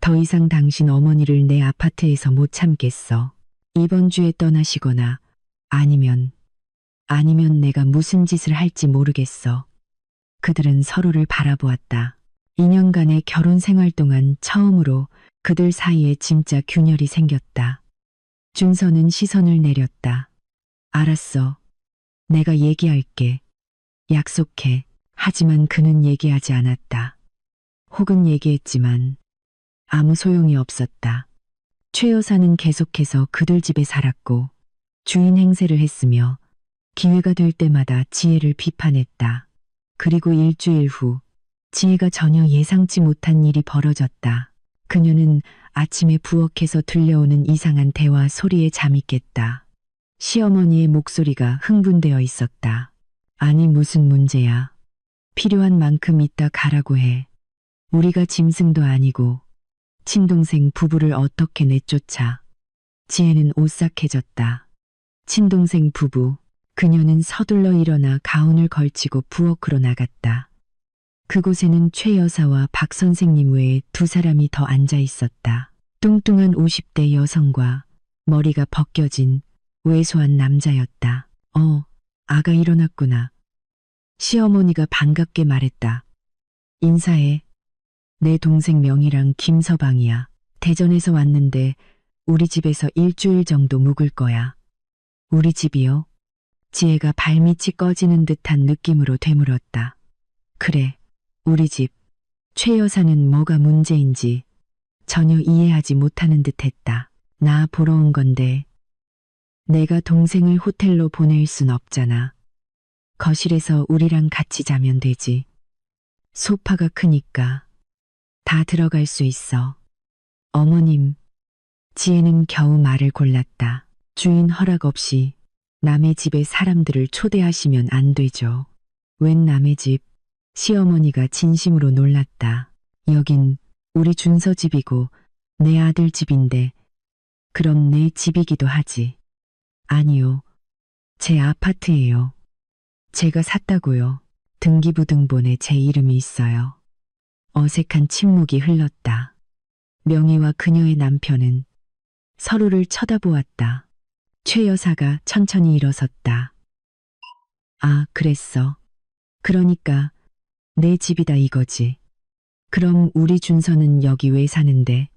더 이상 당신 어머니를 내 아파트에서 못 참겠어. 이번 주에 떠나시거나 아니면 내가 무슨 짓을 할지 모르겠어. 그들은 서로를 바라보았다. 2년간의 결혼 생활 동안 처음으로 그들 사이에 진짜 균열이 생겼다. 준서는 시선을 내렸다. 알았어. 내가 얘기할게. 약속해. 하지만 그는 얘기하지 않았다. 혹은 얘기했지만 아무 소용이 없었다. 최 여사는 계속해서 그들 집에 살았고 주인 행세를 했으며 기회가 될 때마다 지혜를 비판했다. 그리고 일주일 후 지혜가 전혀 예상치 못한 일이 벌어졌다. 그녀는 아침에 부엌에서 들려오는 이상한 대화 소리에 잠이 깼다. 시어머니의 목소리가 흥분되어 있었다. 아니 무슨 문제야. 필요한 만큼 이따 가라고 해. 우리가 짐승도 아니고 친동생 부부를 어떻게 내쫓아. 지혜는 오싹해졌다. 친동생 부부. 그녀는 서둘러 일어나 가운을 걸치고 부엌으로 나갔다. 그곳에는 최 여사와 박 선생님 외에 두 사람이 더 앉아 있었다. 뚱뚱한 50대 여성과 머리가 벗겨진 왜소한 남자였다. 아가 일어났구나. 시어머니가 반갑게 말했다. 인사해. 내 동생 명희랑 김서방이야. 대전에서 왔는데 우리 집에서 일주일 정도 묵을 거야. 우리 집이요? 지혜가 발밑이 꺼지는 듯한 느낌으로 되물었다. 그래, 우리 집. 최 여사는 뭐가 문제인지 전혀 이해하지 못하는 듯했다. 나 보러 온 건데 내가 동생을 호텔로 보낼 순 없잖아. 거실에서 우리랑 같이 자면 되지. 소파가 크니까 다 들어갈 수 있어. 어머님, 지혜는 겨우 말을 골랐다. 주인 허락 없이 남의 집에 사람들을 초대하시면 안 되죠. 웬 남의 집? 시어머니가 진심으로 놀랐다. 여긴 우리 준서 집이고 내 아들 집인데 그럼 내 집이기도 하지. 아니요. 제 아파트예요. 제가 샀다고요. 등기부등본에 제 이름이 있어요. 어색한 침묵이 흘렀다. 명희와 그녀의 남편은 서로를 쳐다보았다. 최 여사가 천천히 일어섰다. 아, 그랬어. 그러니까 내 집이다 이거지. 그럼 우리 준서는 여기 왜 사는데?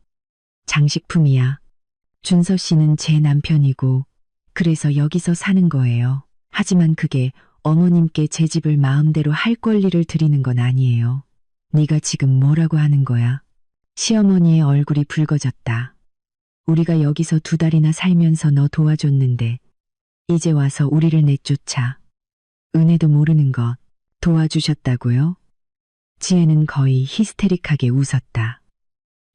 장식품이야. 준서 씨는 제 남편이고 그래서 여기서 사는 거예요. 하지만 그게 어머님께 제 집을 마음대로 할 권리를 드리는 건 아니에요. 네가 지금 뭐라고 하는 거야? 시어머니의 얼굴이 붉어졌다. 우리가 여기서 2달이나 살면서 너 도와줬는데 이제 와서 우리를 내쫓아. 은혜도 모르는 것 도와주셨다고요? 지혜는 거의 히스테릭하게 웃었다.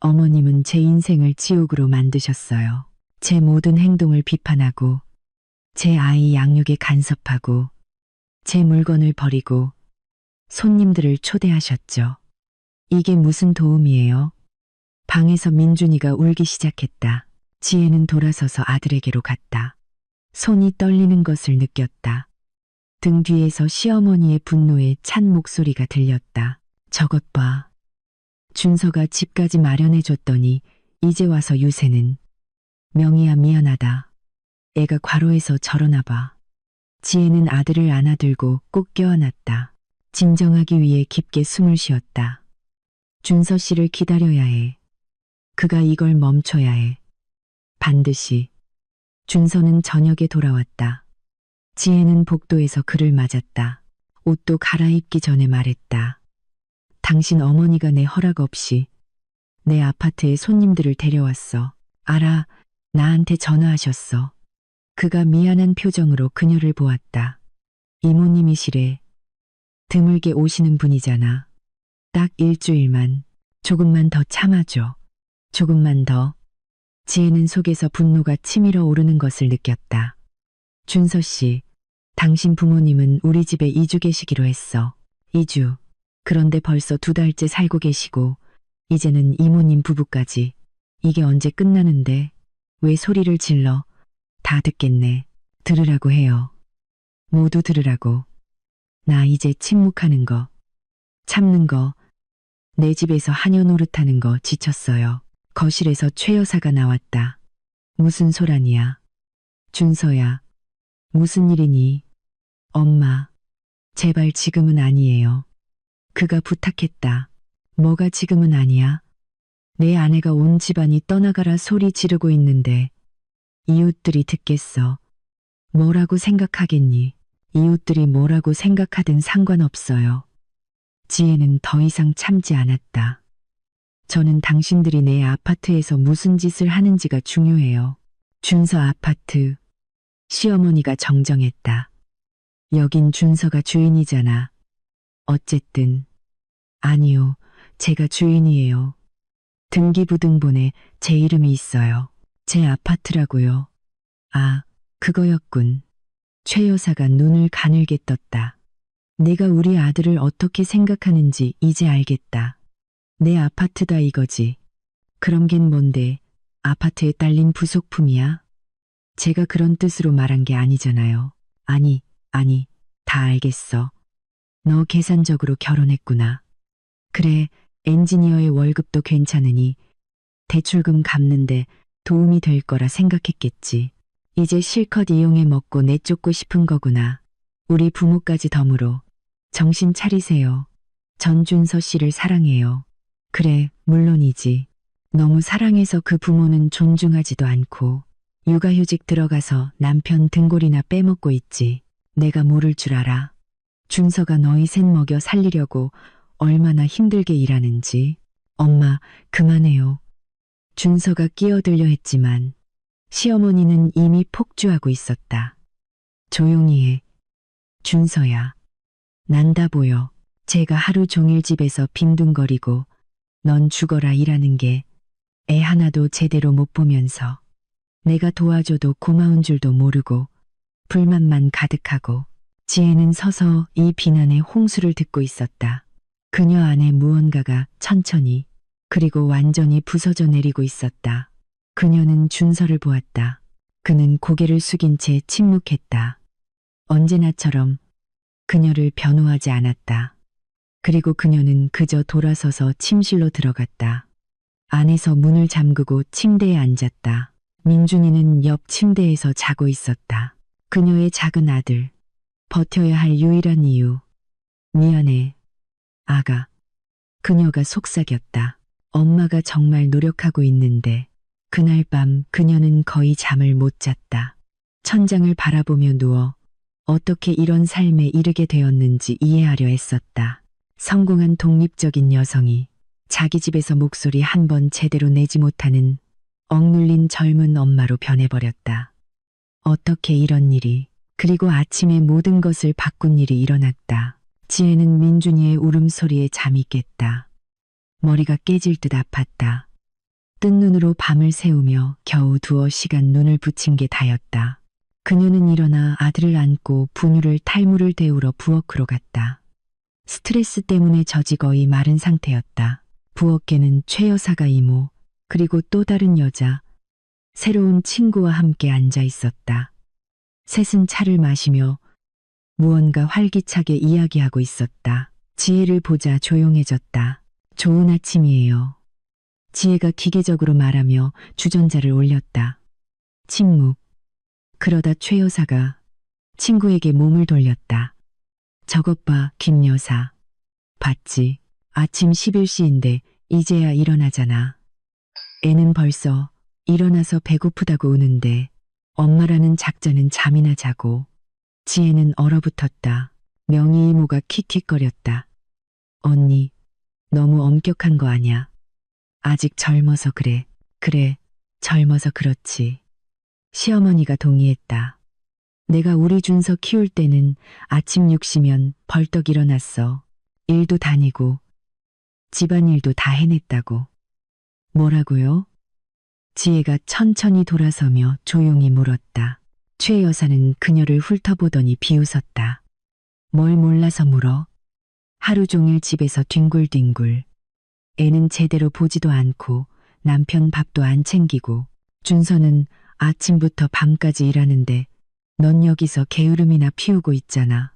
어머님은 제 인생을 지옥으로 만드셨어요. 제 모든 행동을 비판하고 제 아이 양육에 간섭하고 제 물건을 버리고 손님들을 초대하셨죠. 이게 무슨 도움이에요? 방에서 민준이가 울기 시작했다. 지혜는 돌아서서 아들에게로 갔다. 손이 떨리는 것을 느꼈다. 등 뒤에서 시어머니의 분노에 찬 목소리가 들렸다. 저것 봐. 준서가 집까지 마련해줬더니 이제 와서 유세는. 명희야 미안하다. 애가 과로해서 저러나 봐. 지혜는 아들을 안아들고 꼭 껴안았다. 진정하기 위해 깊게 숨을 쉬었다. 준서 씨를 기다려야 해. 그가 이걸 멈춰야 해. 반드시. 준서는 저녁에 돌아왔다. 지혜는 복도에서 그를 맞았다. 옷도 갈아입기 전에 말했다. 당신 어머니가 내 허락 없이 내 아파트에 손님들을 데려왔어. 알아, 나한테 전화하셨어. 그가 미안한 표정으로 그녀를 보았다. 이모님이시래. 드물게 오시는 분이잖아. 딱 일주일만. 조금만 더 참아줘. 조금만 더. 지혜는 속에서 분노가 치밀어 오르는 것을 느꼈다. 준서 씨, 당신 부모님은 우리 집에 이주 계시기로 했어. 이주. 그런데 벌써 2달째 살고 계시고 이제는 이모님 부부까지. 이게 언제 끝나는데 왜 소리를 질러. 다 듣겠네. 들으라고 해요. 모두 들으라고. 나 이제 침묵하는 거, 참는 거, 내 집에서 하녀 노릇하는 거 지쳤어요. 거실에서 최 여사가 나왔다. 무슨 소란이야. 준서야. 무슨 일이니? 엄마. 제발 지금은 아니에요. 그가 부탁했다. 뭐가 지금은 아니야? 내 아내가 온 집안이 떠나가라 소리 지르고 있는데 이웃들이 듣겠어. 뭐라고 생각하겠니? 이웃들이 뭐라고 생각하든 상관없어요. 지혜는 더 이상 참지 않았다. 저는 당신들이 내 아파트에서 무슨 짓을 하는지가 중요해요. 준서 아파트. 시어머니가 정정했다. 여긴 준서가 주인이잖아. 어쨌든. 아니요, 제가 주인이에요. 등기부등본에 제 이름이 있어요. 제 아파트라고요. 아, 그거였군. 최 여사가 눈을 가늘게 떴다. 내가 우리 아들을 어떻게 생각하는지 이제 알겠다. 내 아파트다 이거지. 그럼 걘 뭔데? 아파트에 딸린 부속품이야? 제가 그런 뜻으로 말한 게 아니잖아요. 아니, 다 알겠어. 너 계산적으로 결혼했구나. 그래, 엔지니어의 월급도 괜찮으니 대출금 갚는데 도움이 될 거라 생각했겠지. 이제 실컷 이용해 먹고 내쫓고 싶은 거구나. 우리 부모까지 덤으로. 정신 차리세요. 전준서 씨를 사랑해요. 그래, 물론이지. 너무 사랑해서 그 부모는 존중하지도 않고 육아휴직 들어가서 남편 등골이나 빼먹고 있지. 내가 모를 줄 알아. 준서가 너희 셋 먹여 살리려고 얼마나 힘들게 일하는지. 엄마, 그만해요. 준서가 끼어들려 했지만 시어머니는 이미 폭주하고 있었다. 조용히 해. 준서야. 난다 보여. 제가 하루 종일 집에서 빈둥거리고 넌 죽어라 일하는 게 애 하나도 제대로 못 보면서 내가 도와줘도 고마운 줄도 모르고 불만만 가득하고. 지혜는 서서 이 비난의 홍수를 듣고 있었다. 그녀 안에 무언가가 천천히 그리고 완전히 부서져 내리고 있었다. 그녀는 준서를 보았다. 그는 고개를 숙인 채 침묵했다. 언제나처럼 그녀를 변호하지 않았다. 그리고 그녀는 그저 돌아서서 침실로 들어갔다. 안에서 문을 잠그고 침대에 앉았다. 민준이는 옆 침대에서 자고 있었다. 그녀의 작은 아들. 버텨야 할 유일한 이유. 미안해. 아가. 그녀가 속삭였다. 엄마가 정말 노력하고 있는데. 그날 밤 그녀는 거의 잠을 못 잤다. 천장을 바라보며 누워 어떻게 이런 삶에 이르게 되었는지 이해하려 했었다. 성공한 독립적인 여성이 자기 집에서 목소리 한 번 제대로 내지 못하는 억눌린 젊은 엄마로 변해버렸다. 어떻게 이런 일이. 그리고 아침에 모든 것을 바꾼 일이 일어났다. 지혜는 민준이의 울음소리에 잠이 깼다. 머리가 깨질 듯 아팠다. 뜬 눈으로 밤을 새우며 겨우 두어 시간 눈을 붙인 게 다였다. 그녀는 일어나 아들을 안고 분유를 탈물을 데우러 부엌으로 갔다. 스트레스 때문에 젖이 거의 마른 상태였다. 부엌에는 최 여사가 이모, 그리고 또 다른 여자, 새로운 친구와 함께 앉아 있었다. 셋은 차를 마시며 무언가 활기차게 이야기하고 있었다. 지혜를 보자 조용해졌다. 좋은 아침이에요. 지혜가 기계적으로 말하며 주전자를 올렸다. 침묵. 그러다 최 여사가 친구에게 몸을 돌렸다. 저것 봐, 김 여사. 봤지? 아침 11시인데 이제야 일어나잖아. 애는 벌써 일어나서 배고프다고 우는데 엄마라는 작자는 잠이나 자고. 지혜는 얼어붙었다. 명희 이모가 킥킥거렸다. 언니, 너무 엄격한 거 아냐? 아직 젊어서 그래. 그래, 젊어서 그렇지. 시어머니가 동의했다. 내가 우리 준서 키울 때는 아침 6시면 벌떡 일어났어. 일도 다니고 집안일도 다 해냈다고. 뭐라고요? 지혜가 천천히 돌아서며 조용히 물었다. 최 여사는 그녀를 훑어보더니 비웃었다. 뭘 몰라서 물어. 하루 종일 집에서 뒹굴뒹굴. 애는 제대로 보지도 않고 남편 밥도 안 챙기고 준서는 아침부터 밤까지 일하는데 넌 여기서 게으름이나 피우고 있잖아.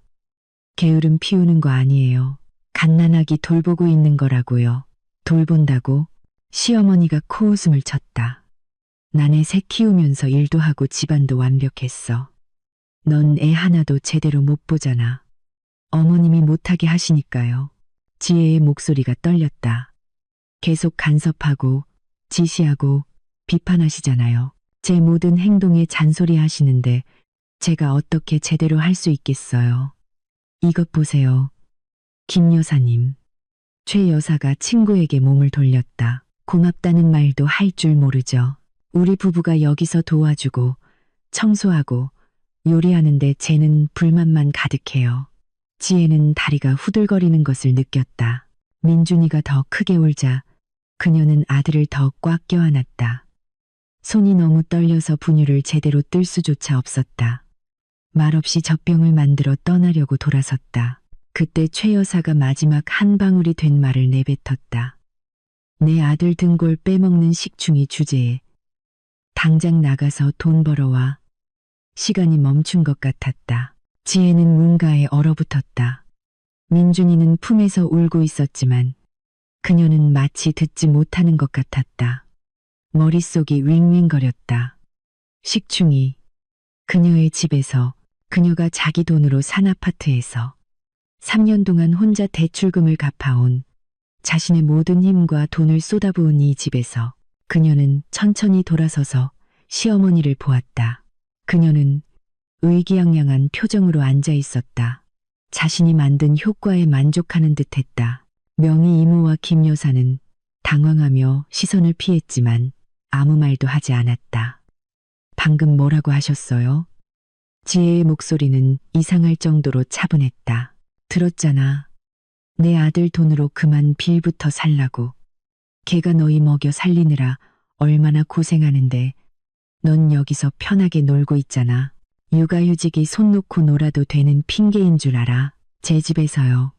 게으름 피우는 거 아니에요. 갓난아기 돌보고 있는 거라고요. 돌본다고? 시어머니가 코웃음을 쳤다. 난 애 셋 키우면서 일도 하고 집안도 완벽했어. 넌 애 하나도 제대로 못 보잖아. 어머님이 못하게 하시니까요. 지혜의 목소리가 떨렸다. 계속 간섭하고 지시하고 비판하시잖아요. 제 모든 행동에 잔소리 하시는데 제가 어떻게 제대로 할 수 있겠어요. 이것 보세요. 김 여사님. 최 여사가 친구에게 몸을 돌렸다. 고맙다는 말도 할 줄 모르죠. 우리 부부가 여기서 도와주고 청소하고 요리하는데 쟤는 불만만 가득해요. 지혜는 다리가 후들거리는 것을 느꼈다. 민준이가 더 크게 울자 그녀는 아들을 더 꽉 껴안았다. 손이 너무 떨려서 분유를 제대로 뜰 수조차 없었다. 말없이 젖병을 만들어 떠나려고 돌아섰다. 그때 최 여사가 마지막 한 방울이 된 말을 내뱉었다. 내 아들 등골 빼먹는 식충이 주제에 당장 나가서 돈 벌어와. 시간이 멈춘 것 같았다. 지혜는 문가에 얼어붙었다. 민준이는 품에서 울고 있었지만 그녀는 마치 듣지 못하는 것 같았다. 머릿속이 윙윙거렸다. 식충이 그녀의 집에서 그녀가 자기 돈으로 산 아파트에서 3년 동안 혼자 대출금을 갚아온 자신의 모든 힘과 돈을 쏟아부은 이 집에서 그녀는 천천히 돌아서서 시어머니를 보았다. 그녀는 의기양양한 표정으로 앉아 있었다. 자신이 만든 효과에 만족하는 듯했다. 명의 이모와 김 여사는 당황하며 시선을 피했지만 아무 말도 하지 않았다. 방금 뭐라고 하셨어요? 지혜의 목소리는 이상할 정도로 차분했다. 들었잖아. 내 아들 돈으로 그만 빌부터 살라고. 걔가 너희 먹여 살리느라 얼마나 고생하는데 넌 여기서 편하게 놀고 있잖아. 육아휴직이 손 놓고 놀아도 되는 핑계인 줄 알아. 제 집에서요.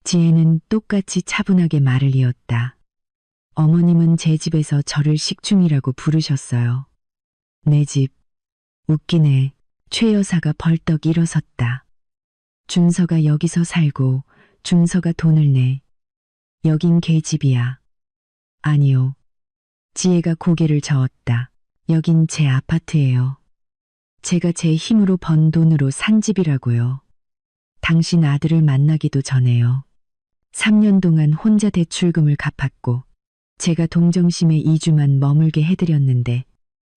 지혜는 똑같이 차분하게 말을 이었다. 어머님은 제 집에서 저를 식충이라고 부르셨어요. 내 집. 웃기네. 최 여사가 벌떡 일어섰다. 준서가 여기서 살고 준서가 돈을 내. 여긴 걔 집이야. 아니요. 지혜가 고개를 저었다. 여긴 제 아파트예요. 제가 제 힘으로 번 돈으로 산 집이라고요. 당신 아들을 만나기도 전에요. 3년 동안 혼자 대출금을 갚았고 제가 동정심에 2주만 머물게 해드렸는데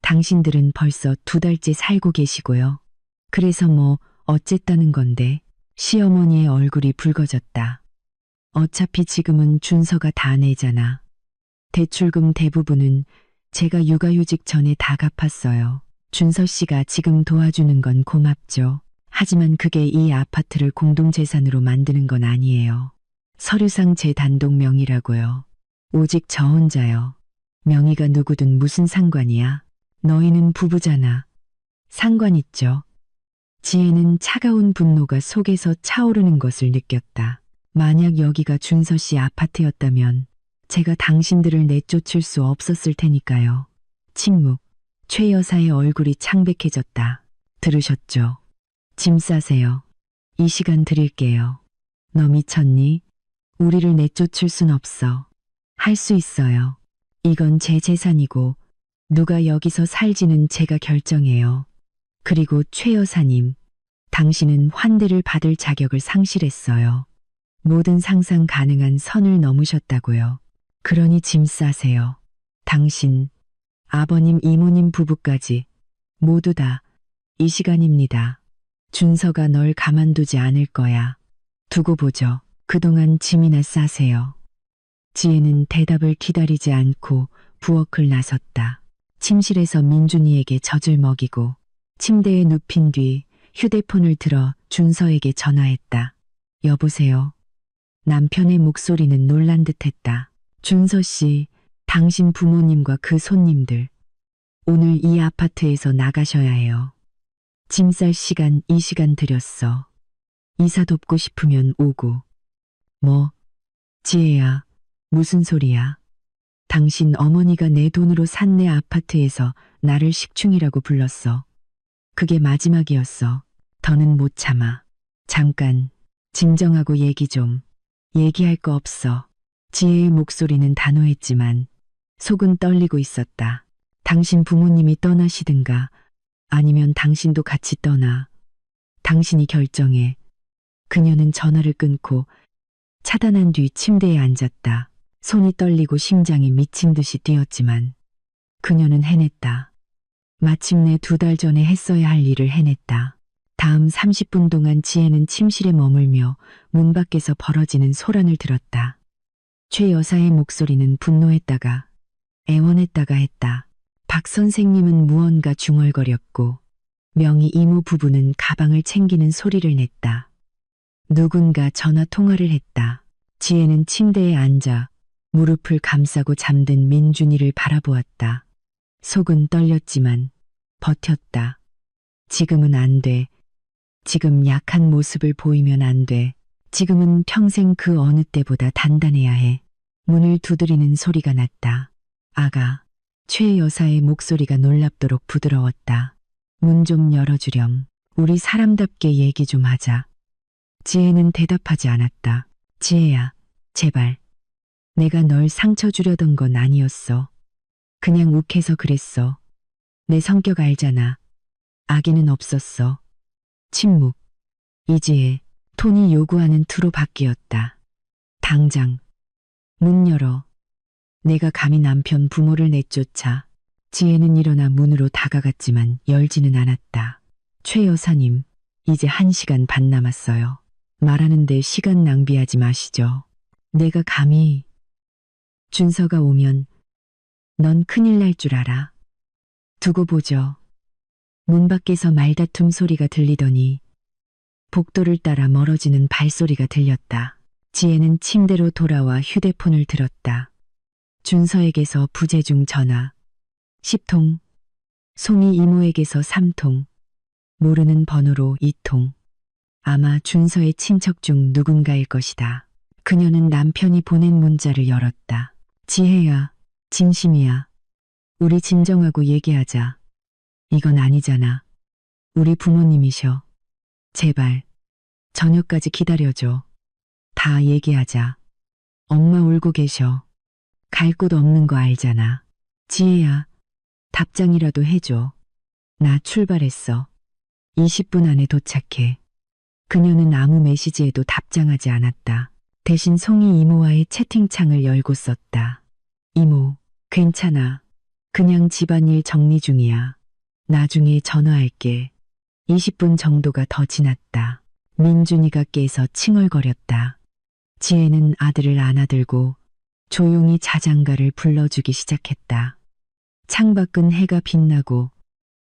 당신들은 벌써 2달째 살고 계시고요. 그래서 뭐 어쨌다는 건데. 시어머니의 얼굴이 붉어졌다. 어차피 지금은 준서가 다 내잖아. 대출금 대부분은 제가 육아휴직 전에 다 갚았어요. 준서 씨가 지금 도와주는 건 고맙죠. 하지만 그게 이 아파트를 공동재산으로 만드는 건 아니에요. 서류상 제 단독 명의라고요. 오직 저 혼자요. 명의가 누구든 무슨 상관이야. 너희는 부부잖아. 상관 있죠. 지혜는 차가운 분노가 속에서 차오르는 것을 느꼈다. 만약 여기가 준서 씨 아파트였다면 제가 당신들을 내쫓을 수 없었을 테니까요. 침묵. 최 여사의 얼굴이 창백해졌다. 들으셨죠? 짐 싸세요. 이 시간 드릴게요. 너 미쳤니? 우리를 내쫓을 순 없어. 할 수 있어요. 이건 제 재산이고 누가 여기서 살지는 제가 결정해요. 그리고 최 여사님, 당신은 환대를 받을 자격을 상실했어요. 모든 상상 가능한 선을 넘으셨다고요. 그러니 짐 싸세요. 당신, 아버님, 이모님 부부까지 모두 다 이 시간입니다. 준서가 널 가만두지 않을 거야. 두고 보죠. 그동안 짐이나 싸세요. 지혜는 대답을 기다리지 않고 부엌을 나섰다. 침실에서 민준이에게 젖을 먹이고 침대에 눕힌 뒤 휴대폰을 들어 준서에게 전화했다. 여보세요. 남편의 목소리는 놀란 듯했다. 준서 씨, 당신 부모님과 그 손님들 오늘 이 아파트에서 나가셔야 해요. 짐 쌀 시간 이 시간 들였어. 이사 돕고 싶으면 오고. 뭐, 지혜야, 무슨 소리야. 당신 어머니가 내 돈으로 산 내 아파트에서 나를 식충이라고 불렀어. 그게 마지막이었어. 더는 못 참아. 잠깐, 진정하고 얘기 좀. 얘기할 거 없어. 지혜의 목소리는 단호했지만 속은 떨리고 있었다. 당신 부모님이 떠나시든가 아니면 당신도 같이 떠나. 당신이 결정해. 그녀는 전화를 끊고 차단한 뒤 침대에 앉았다. 손이 떨리고 심장이 미친 듯이 뛰었지만 그녀는 해냈다. 마침내 2달 전에 했어야 할 일을 해냈다. 다음 30분 동안 지혜는 침실에 머물며 문 밖에서 벌어지는 소란을 들었다. 최 여사의 목소리는 분노했다가 애원했다가 했다. 박 선생님은 무언가 중얼거렸고 명희 이모 부부는 가방을 챙기는 소리를 냈다. 누군가 전화 통화를 했다. 지혜는 침대에 앉아 무릎을 감싸고 잠든 민준이를 바라보았다. 속은 떨렸지만 버텼다. 지금은 안 돼. 지금 약한 모습을 보이면 안 돼. 지금은 평생 그 어느 때보다 단단해야 해. 문을 두드리는 소리가 났다. 아가. 최 여사의 목소리가 놀랍도록 부드러웠다. 문 좀 열어주렴. 우리 사람답게 얘기 좀 하자. 지혜는 대답하지 않았다. 지혜야, 제발. 내가 널 상처 주려던 건 아니었어. 그냥 욱해서 그랬어. 내 성격 알잖아. 악의는 없었어. 침묵. 이지혜, 톤이 요구하는 투로 바뀌었다. 당장. 문 열어. 내가 감히 남편 부모를 내쫓아. 지혜는 일어나 문으로 다가갔지만 열지는 않았다. 최 여사님, 이제 1시간 반 남았어요. 말하는데 시간 낭비하지 마시죠. 내가 감히. 준서가 오면 넌 큰일 날 줄 알아. 두고 보죠. 문 밖에서 말다툼 소리가 들리더니 복도를 따라 멀어지는 발소리가 들렸다. 지혜는 침대로 돌아와 휴대폰을 들었다. 준서에게서 부재중 전화 10통, 송이 이모에게서 3통, 모르는 번호로 2통. 아마 준서의 친척 중 누군가일 것이다. 그녀는 남편이 보낸 문자를 열었다. 지혜야, 진심이야. 우리 진정하고 얘기하자. 이건 아니잖아. 우리 부모님이셔. 제발, 저녁까지 기다려줘. 다 얘기하자. 엄마 울고 계셔. 갈 곳 없는 거 알잖아. 지혜야, 답장이라도 해줘. 나 출발했어. 20분 안에 도착해. 그녀는 아무 메시지에도 답장하지 않았다. 대신 송이 이모와의 채팅창을 열고 썼다. 이모, 괜찮아. 그냥 집안일 정리 중이야. 나중에 전화할게. 20분 정도가 더 지났다. 민준이가 깨서 칭얼거렸다. 지혜는 아들을 안아들고 조용히 자장가를 불러주기 시작했다. 창밖은 해가 빛나고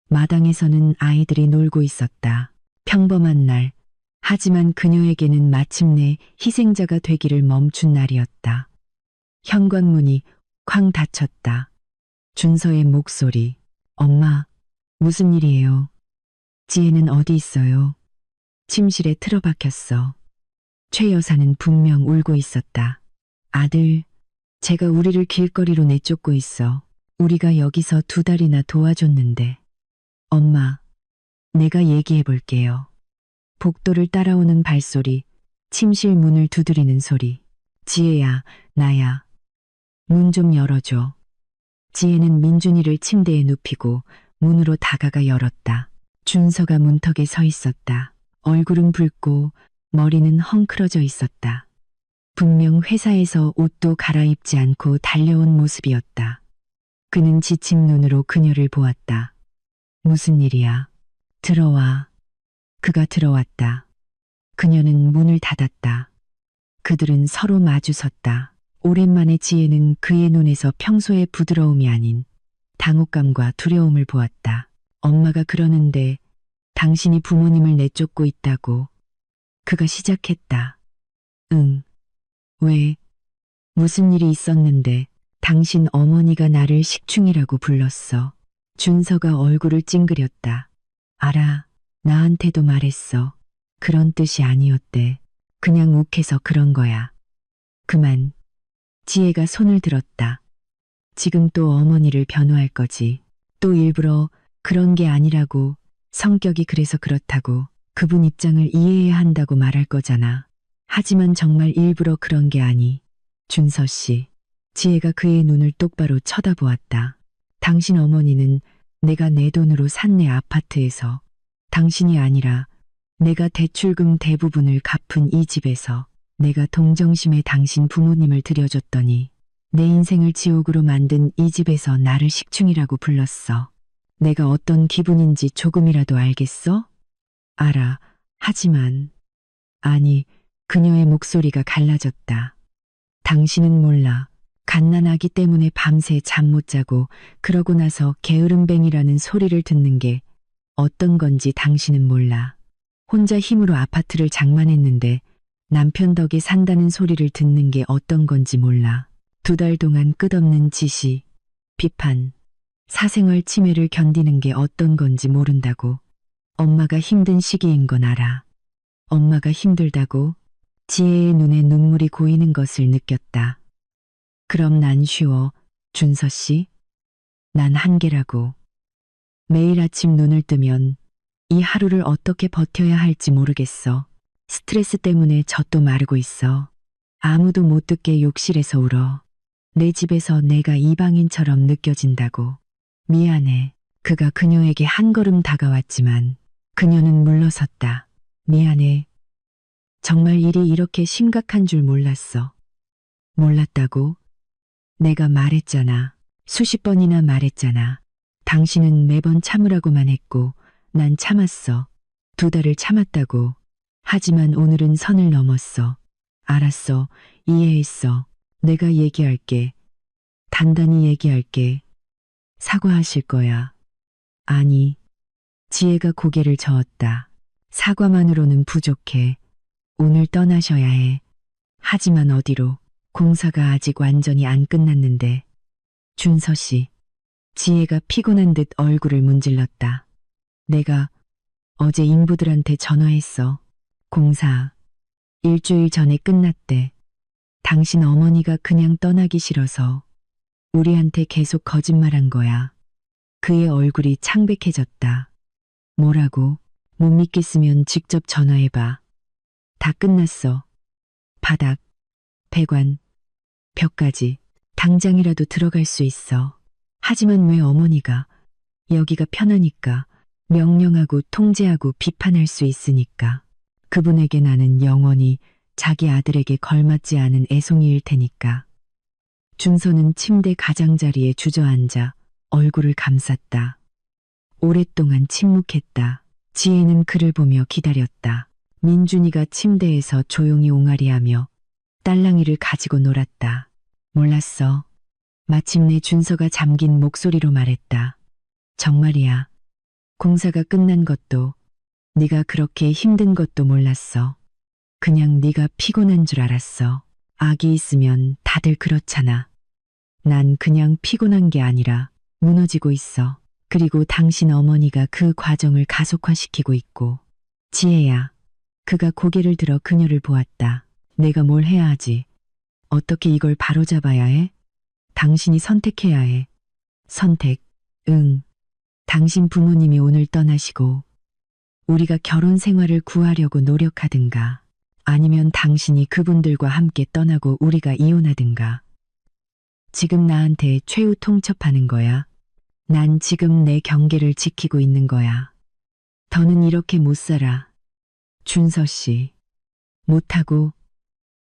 마당에서는 아이들이 놀고 있었다. 평범한 날, 하지만 그녀에게는 마침내 희생자가 되기를 멈춘 날이었다. 현관문이 쾅 닫혔다. 준서의 목소리. 엄마, 무슨 일이에요? 지혜는 어디 있어요? 침실에 틀어박혔어. 최 여사는 분명 울고 있었다. 아들, 제가 우리를 길거리로 내쫓고 있어. 우리가 여기서 2달이나 도와줬는데. 엄마, 내가 얘기해 볼게요. 복도를 따라오는 발소리, 침실 문을 두드리는 소리. 지혜야, 나야. 문 좀 열어줘. 지혜는 민준이를 침대에 눕히고 문으로 다가가 열었다. 준서가 문턱에 서 있었다. 얼굴은 붉고 머리는 헝클어져 있었다. 분명 회사에서 옷도 갈아입지 않고 달려온 모습이었다. 그는 지친 눈으로 그녀를 보았다. 무슨 일이야? 들어와. 그가 들어왔다. 그녀는 문을 닫았다. 그들은 서로 마주섰다. 오랜만에 지혜는 그의 눈에서 평소의 부드러움이 아닌 당혹감과 두려움을 보았다. 엄마가 그러는데 당신이 부모님을 내쫓고 있다고. 그가 시작했다. 응. 왜? 무슨 일이 있었는데 당신 어머니가 나를 식충이라고 불렀어. 준서가 얼굴을 찡그렸다. 알아. 나한테도 말했어. 그런 뜻이 아니었대. 그냥 욱해서 그런 거야. 그만. 지혜가 손을 들었다. 지금 또 어머니를 변호할 거지. 또 일부러 그런 게 아니라고, 성격이 그래서 그렇다고, 그분 입장을 이해해야 한다고 말할 거잖아. 하지만 정말 일부러 그런 게 아니. 준서 씨. 지혜가 그의 눈을 똑바로 쳐다보았다. 당신 어머니는 내가 내 돈으로 산 내 아파트에서, 당신이 아니라 내가 대출금 대부분을 갚은 이 집에서 내가 동정심에 당신 부모님을 들여줬더니 내 인생을 지옥으로 만든 이 집에서 나를 식충이라고 불렀어. 내가 어떤 기분인지 조금이라도 알겠어? 알아. 하지만, 아니, 그녀의 목소리가 갈라졌다. 당신은 몰라. 갓난아기 때문에 밤새 잠 못 자고 그러고 나서 게으름뱅이라는 소리를 듣는 게 어떤 건지 당신은 몰라. 혼자 힘으로 아파트를 장만했는데 남편 덕에 산다는 소리를 듣는 게 어떤 건지 몰라. 2달 동안 끝없는 지시, 비판, 사생활 침해를 견디는 게 어떤 건지 모른다고. 엄마가 힘든 시기인 건 알아. 엄마가 힘들다고. 지혜의 눈에 눈물이 고이는 것을 느꼈다. 그럼 난 쉬워, 준서 씨. 난 한계라고. 매일 아침 눈을 뜨면 이 하루를 어떻게 버텨야 할지 모르겠어. 스트레스 때문에 젖도 마르고 있어. 아무도 못 듣게 욕실에서 울어. 내 집에서 내가 이방인처럼 느껴진다고. 미안해. 그가 그녀에게 한 걸음 다가왔지만 그녀는 물러섰다. 미안해. 정말 일이 이렇게 심각한 줄 몰랐어. 몰랐다고? 내가 말했잖아. 수십 번이나 말했잖아. 당신은 매번 참으라고만 했고 난 참았어. 2달을 참았다고. 하지만 오늘은 선을 넘었어. 알았어. 이해했어. 내가 얘기할게. 단단히 얘기할게. 사과하실 거야. 아니. 지혜가 고개를 저었다. 사과만으로는 부족해. 오늘 떠나셔야 해. 하지만 어디로? 공사가 아직 완전히 안 끝났는데. 준서 씨. 지혜가 피곤한 듯 얼굴을 문질렀다. 내가 어제 인부들한테 전화했어. 공사. 일주일 전에 끝났대. 당신 어머니가 그냥 떠나기 싫어서 우리한테 계속 거짓말한 거야. 그의 얼굴이 창백해졌다. 뭐라고? 못 믿겠으면 직접 전화해봐. 다 끝났어. 바닥, 배관, 벽까지. 당장이라도 들어갈 수 있어. 하지만 왜 어머니가? 여기가 편하니까. 명령하고 통제하고 비판할 수 있으니까. 그분에게 나는 영원히 자기 아들에게 걸맞지 않은 애송이일 테니까. 준서는 침대 가장자리에 주저앉아 얼굴을 감쌌다. 오랫동안 침묵했다. 지혜는 그를 보며 기다렸다. 민준이가 침대에서 조용히 옹알이하며 딸랑이를 가지고 놀았다. 몰랐어. 마침내 준서가 잠긴 목소리로 말했다. 정말이야. 공사가 끝난 것도 네가 그렇게 힘든 것도 몰랐어. 그냥 네가 피곤한 줄 알았어. 아기 있으면 다들 그렇잖아. 난 그냥 피곤한 게 아니라 무너지고 있어. 그리고 당신 어머니가 그 과정을 가속화시키고 있고. 지혜야. 그가 고개를 들어 그녀를 보았다. 내가 뭘 해야 하지? 어떻게 이걸 바로잡아야 해? 당신이 선택해야 해. 선택. 응. 당신 부모님이 오늘 떠나시고 우리가 결혼 생활을 구하려고 노력하든가 아니면 당신이 그분들과 함께 떠나고 우리가 이혼하든가. 지금 나한테 최후 통첩하는 거야. 난 지금 내 경계를 지키고 있는 거야. 더는 이렇게 못 살아. 준서 씨. 못하고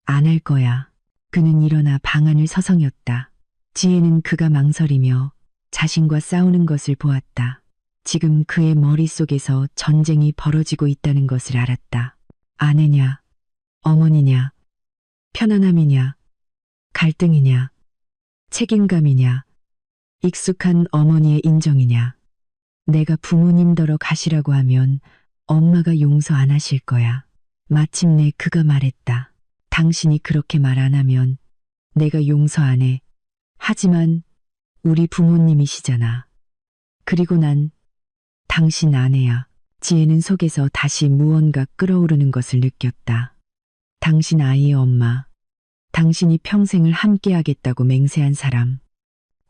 안 할 거야. 그는 일어나 방안을 서성였다. 지혜는 그가 망설이며 자신과 싸우는 것을 보았다. 지금 그의 머릿속에서 전쟁이 벌어지고 있다는 것을 알았다. 아내냐, 어머니냐, 편안함이냐, 갈등이냐, 책임감이냐, 익숙한 어머니의 인정이냐. 내가 부모님더러 가시라고 하면 엄마가 용서 안 하실 거야. 마침내 그가 말했다. 당신이 그렇게 말 안 하면 내가 용서 안 해. 하지만 우리 부모님이시잖아. 그리고 난 당신 아내야. 지혜는 속에서 다시 무언가 끓어오르는 것을 느꼈다. 당신 아이의 엄마, 당신이 평생을 함께하겠다고 맹세한 사람,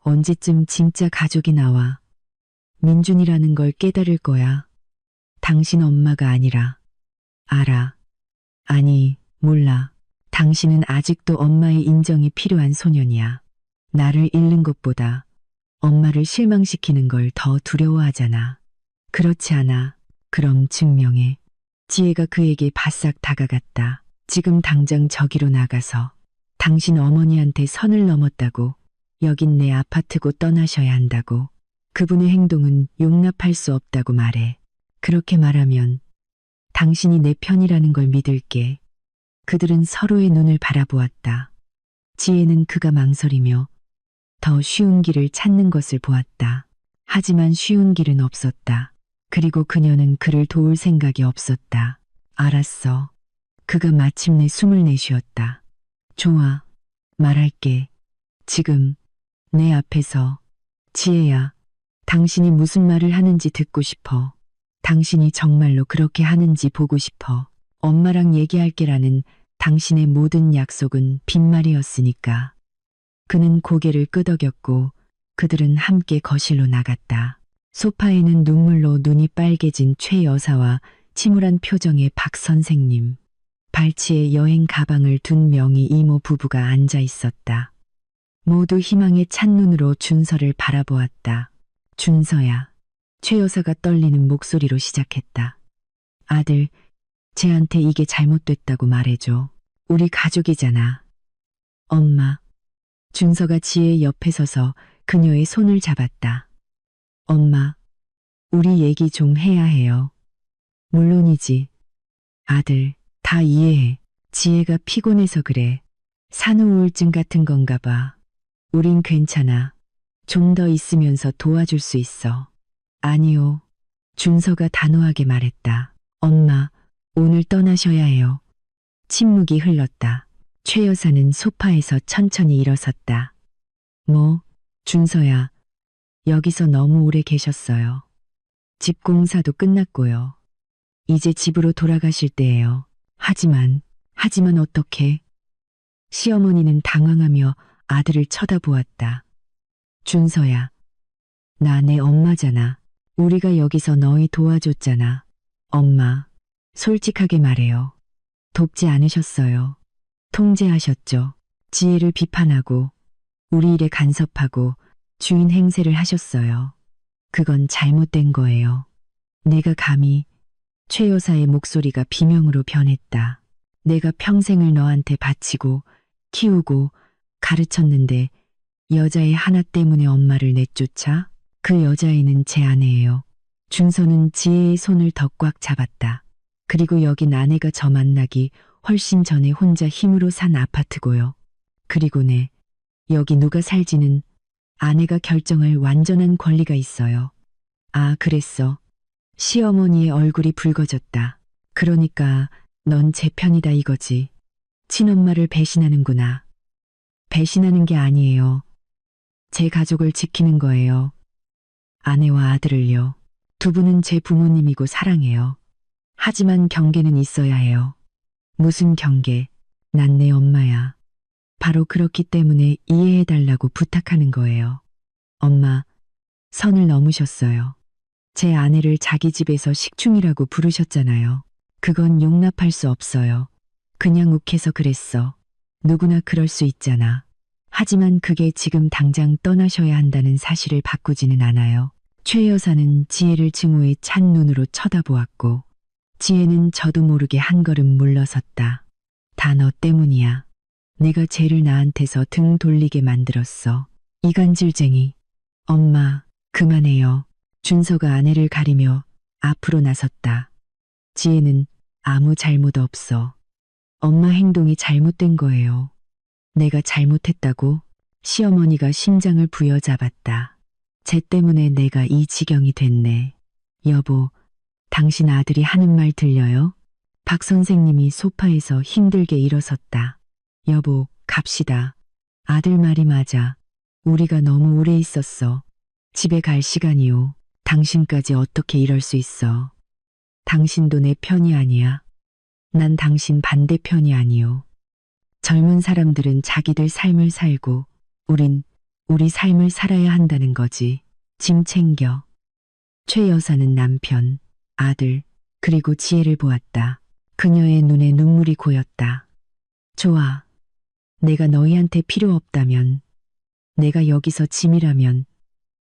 언제쯤 진짜 가족이 나와 민준이라는 걸 깨달을 거야. 당신 엄마가 아니라. 알아. 아니, 몰라. 당신은 아직도 엄마의 인정이 필요한 소년이야. 나를 잃는 것보다 엄마를 실망시키는 걸 더 두려워하잖아. 그렇지 않아. 그럼 증명해. 지혜가 그에게 바싹 다가갔다. 지금 당장 저기로 나가서 당신 어머니한테 선을 넘었다고, 여긴 내 아파트고 떠나셔야 한다고, 그분의 행동은 용납할 수 없다고 말해. 그렇게 말하면 당신이 내 편이라는 걸 믿을게. 그들은 서로의 눈을 바라보았다. 지혜는 그가 망설이며 더 쉬운 길을 찾는 것을 보았다. 하지만 쉬운 길은 없었다. 그리고 그녀는 그를 도울 생각이 없었다. 알았어. 그가 마침내 숨을 내쉬었다. 좋아. 말할게. 지금 내 앞에서. 지혜야, 당신이 무슨 말을 하는지 듣고 싶어. 당신이 정말로 그렇게 하는지 보고 싶어. 엄마랑 얘기할게라는 당신의 모든 약속은 빈말이었으니까. 그는 고개를 끄덕였고 그들은 함께 거실로 나갔다. 소파에는 눈물로 눈이 빨개진 최 여사와 침울한 표정의 박 선생님, 발치에 여행 가방을 둔 명의 이모 부부가 앉아 있었다. 모두 희망에 찬 눈으로 준서를 바라보았다. 준서야. 최 여사가 떨리는 목소리로 시작했다. 아들, 쟤한테 이게 잘못됐다고 말해줘. 우리 가족이잖아. 엄마. 준서가 지혜의 옆에 서서 그녀의 손을 잡았다. 엄마, 우리 얘기 좀 해야 해요. 물론이지. 아들, 다 이해해. 지혜가 피곤해서 그래. 산후 우울증 같은 건가 봐. 우린 괜찮아. 좀 더 있으면서 도와줄 수 있어. 아니요. 준서가 단호하게 말했다. 엄마, 오늘 떠나셔야 해요. 침묵이 흘렀다. 최 여사는 소파에서 천천히 일어섰다. 뭐, 준서야, 여기서 너무 오래 계셨어요. 집 공사도 끝났고요. 이제 집으로 돌아가실 때예요. 하지만 어떻게? 시어머니는 당황하며 아들을 쳐다보았다. 준서야, 나 내 엄마잖아. 우리가 여기서 너희 도와줬잖아. 엄마, 솔직하게 말해요. 돕지 않으셨어요. 통제하셨죠. 지혜를 비판하고 우리 일에 간섭하고 주인 행세를 하셨어요. 그건 잘못된 거예요. 내가 감히. 최 여사의 목소리가 비명으로 변했다. 내가 평생을 너한테 바치고 키우고 가르쳤는데 여자애 하나 때문에 엄마를 내쫓아? 그 여자애는 제 아내예요. 준서는 지혜의 손을 더 꽉 잡았다. 그리고 여긴 아내가 저 만나기 훨씬 전에 혼자 힘으로 산 아파트고요. 그리고 여기 누가 살지는 아내가 결정할 완전한 권리가 있어요. 아, 그랬어. 시어머니의 얼굴이 붉어졌다. 그러니까 넌 제 편이다 이거지. 친엄마를 배신하는구나. 배신하는 게 아니에요. 제 가족을 지키는 거예요. 아내와 아들을요. 두 분은 제 부모님이고 사랑해요. 하지만 경계는 있어야 해요. 무슨 경계? 난 내 엄마야. 바로 그렇기 때문에 이해해달라고 부탁하는 거예요. 엄마, 선을 넘으셨어요. 제 아내를 자기 집에서 식충이라고 부르셨잖아요. 그건 용납할 수 없어요. 그냥 욱해서 그랬어. 누구나 그럴 수 있잖아. 하지만 그게 지금 당장 떠나셔야 한다는 사실을 바꾸지는 않아요. 최 여사는 지혜를 증오에 찬 눈으로 쳐다보았고 지혜는 저도 모르게 한 걸음 물러섰다. 다 너 때문이야. 내가 쟤를 나한테서 등 돌리게 만들었어. 이간질쟁이. 엄마, 그만해요. 준서가 아내를 가리며 앞으로 나섰다. 지혜는 아무 잘못 없어. 엄마 행동이 잘못된 거예요. 내가 잘못했다고? 시어머니가 심장을 부여잡았다. 쟤 때문에 내가 이 지경이 됐네. 여보, 당신 아들이 하는 말 들려요? 박 선생님이 소파에서 힘들게 일어섰다. 여보, 갑시다. 아들 말이 맞아. 우리가 너무 오래 있었어. 집에 갈 시간이요. 당신까지 어떻게 이럴 수 있어. 당신도 내 편이 아니야. 난 당신 반대편이 아니오. 젊은 사람들은 자기들 삶을 살고 우린 우리 삶을 살아야 한다는 거지. 짐 챙겨. 최 여사는 남편, 아들, 그리고 지혜를 보았다. 그녀의 눈에 눈물이 고였다. 좋아. 내가 너희한테 필요 없다면, 내가 여기서 짐이라면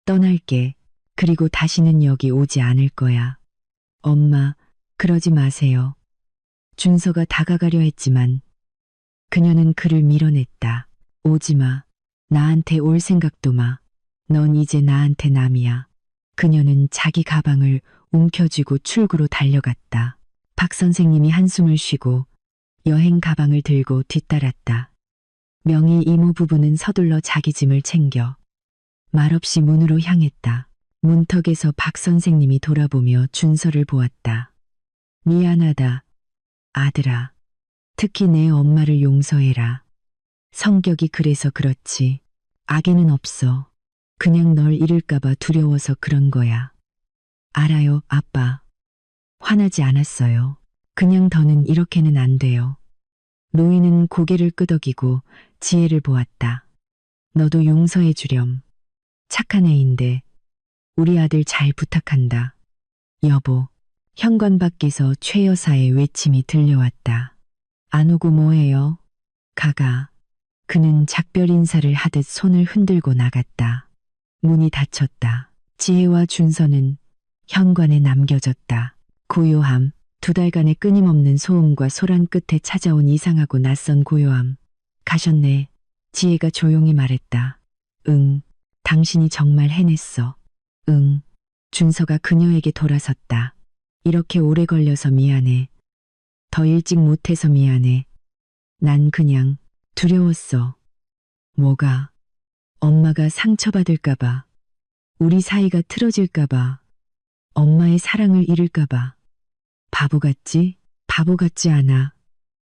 떠날게. 그리고 다시는 여기 오지 않을 거야. 엄마, 그러지 마세요. 준서가 다가가려 했지만 그녀는 그를 밀어냈다. 오지 마. 나한테 올 생각도 마. 넌 이제 나한테 남이야. 그녀는 자기 가방을 움켜쥐고 출구로 달려갔다. 박 선생님이 한숨을 쉬고 여행 가방을 들고 뒤따랐다. 명희 이모 부부는 서둘러 자기 짐을 챙겨 말없이 문으로 향했다. 문턱에서 박 선생님이 돌아보며 준서를 보았다. 미안하다, 아들아. 특히 내 엄마를 용서해라. 성격이 그래서 그렇지. 악의는 없어. 그냥 널 잃을까봐 두려워서 그런 거야. 알아요, 아빠. 화나지 않았어요. 그냥 더는 이렇게는 안 돼요. 노인은 고개를 끄덕이고 지혜를 보았다. 너도 용서해 주렴. 착한 애인데 우리 아들 잘 부탁한다. 여보, 현관 밖에서 최 여사의 외침이 들려왔다. 안 오고 뭐해요? 가가. 그는 작별 인사를 하듯 손을 흔들고 나갔다. 문이 닫혔다. 지혜와 준서는 현관에 남겨졌다. 고요함, 2달간의 끊임없는 소음과 소란 끝에 찾아온 이상하고 낯선 고요함. 가셨네. 지혜가 조용히 말했다. 응, 당신이 정말 해냈어. 응. 준서가 그녀에게 돌아섰다. 이렇게 오래 걸려서 미안해. 더 일찍 못해서 미안해. 난 그냥 두려웠어. 뭐가? 엄마가 상처받을까봐. 우리 사이가 틀어질까봐. 엄마의 사랑을 잃을까봐. 바보 같지? 바보 같지 않아.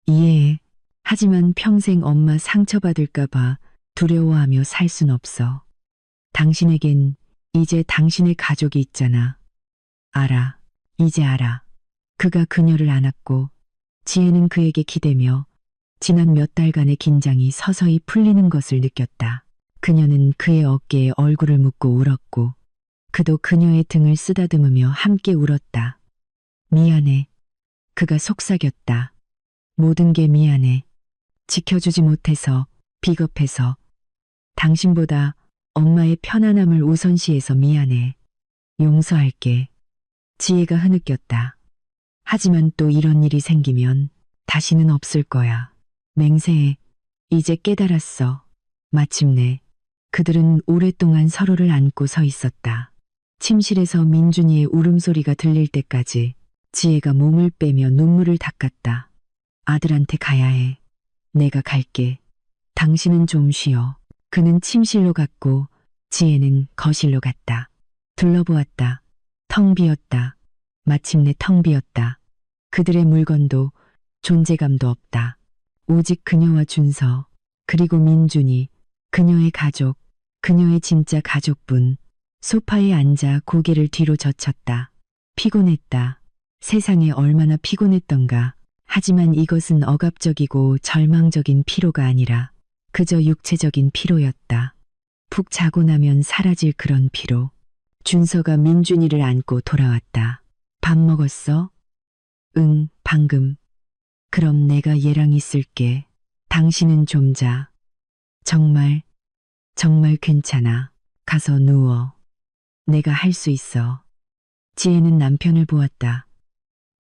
이해해. 하지만 평생 엄마 상처받을까봐 두려워하며 살 순 없어. 당신에겐 이제 당신의 가족이 있잖아. 알아. 이제 알아. 그가 그녀를 안았고 지혜는 그에게 기대며 지난 몇 달간의 긴장이 서서히 풀리는 것을 느꼈다. 그녀는 그의 어깨에 얼굴을 묻고 울었고 그도 그녀의 등을 쓰다듬으며 함께 울었다. 미안해. 그가 속삭였다. 모든 게 미안해. 지켜주지 못해서, 비겁해서. 당신보다 엄마의 편안함을 우선시해서 미안해. 용서할게. 지혜가 흐느꼈다. 하지만 또 이런 일이 생기면 다시는 없을 거야. 맹세해. 이제 깨달았어. 마침내 그들은 오랫동안 서로를 안고 서 있었다. 침실에서 민준이의 울음소리가 들릴 때까지 지혜가 몸을 빼며 눈물을 닦았다. 아들한테 가야 해. 내가 갈게. 당신은 좀 쉬어. 그는 침실로 갔고 지혜는 거실로 갔다. 둘러보았다. 텅 비었다. 마침내 텅 비었다. 그들의 물건도 존재감도 없다. 오직 그녀와 준서, 그리고 민준이, 그녀의 가족, 그녀의 진짜 가족분. 소파에 앉아 고개를 뒤로 젖혔다. 피곤했다. 세상에 얼마나 피곤했던가. 하지만 이것은 억압적이고 절망적인 피로가 아니라 그저 육체적인 피로였다. 푹 자고 나면 사라질 그런 피로. 준서가 민준이를 안고 돌아왔다. 밥 먹었어? 응, 방금. 그럼 내가 얘랑 있을게. 당신은 좀 자. 정말, 정말 괜찮아. 가서 누워. 내가 할 수 있어. 지혜는 남편을 보았다.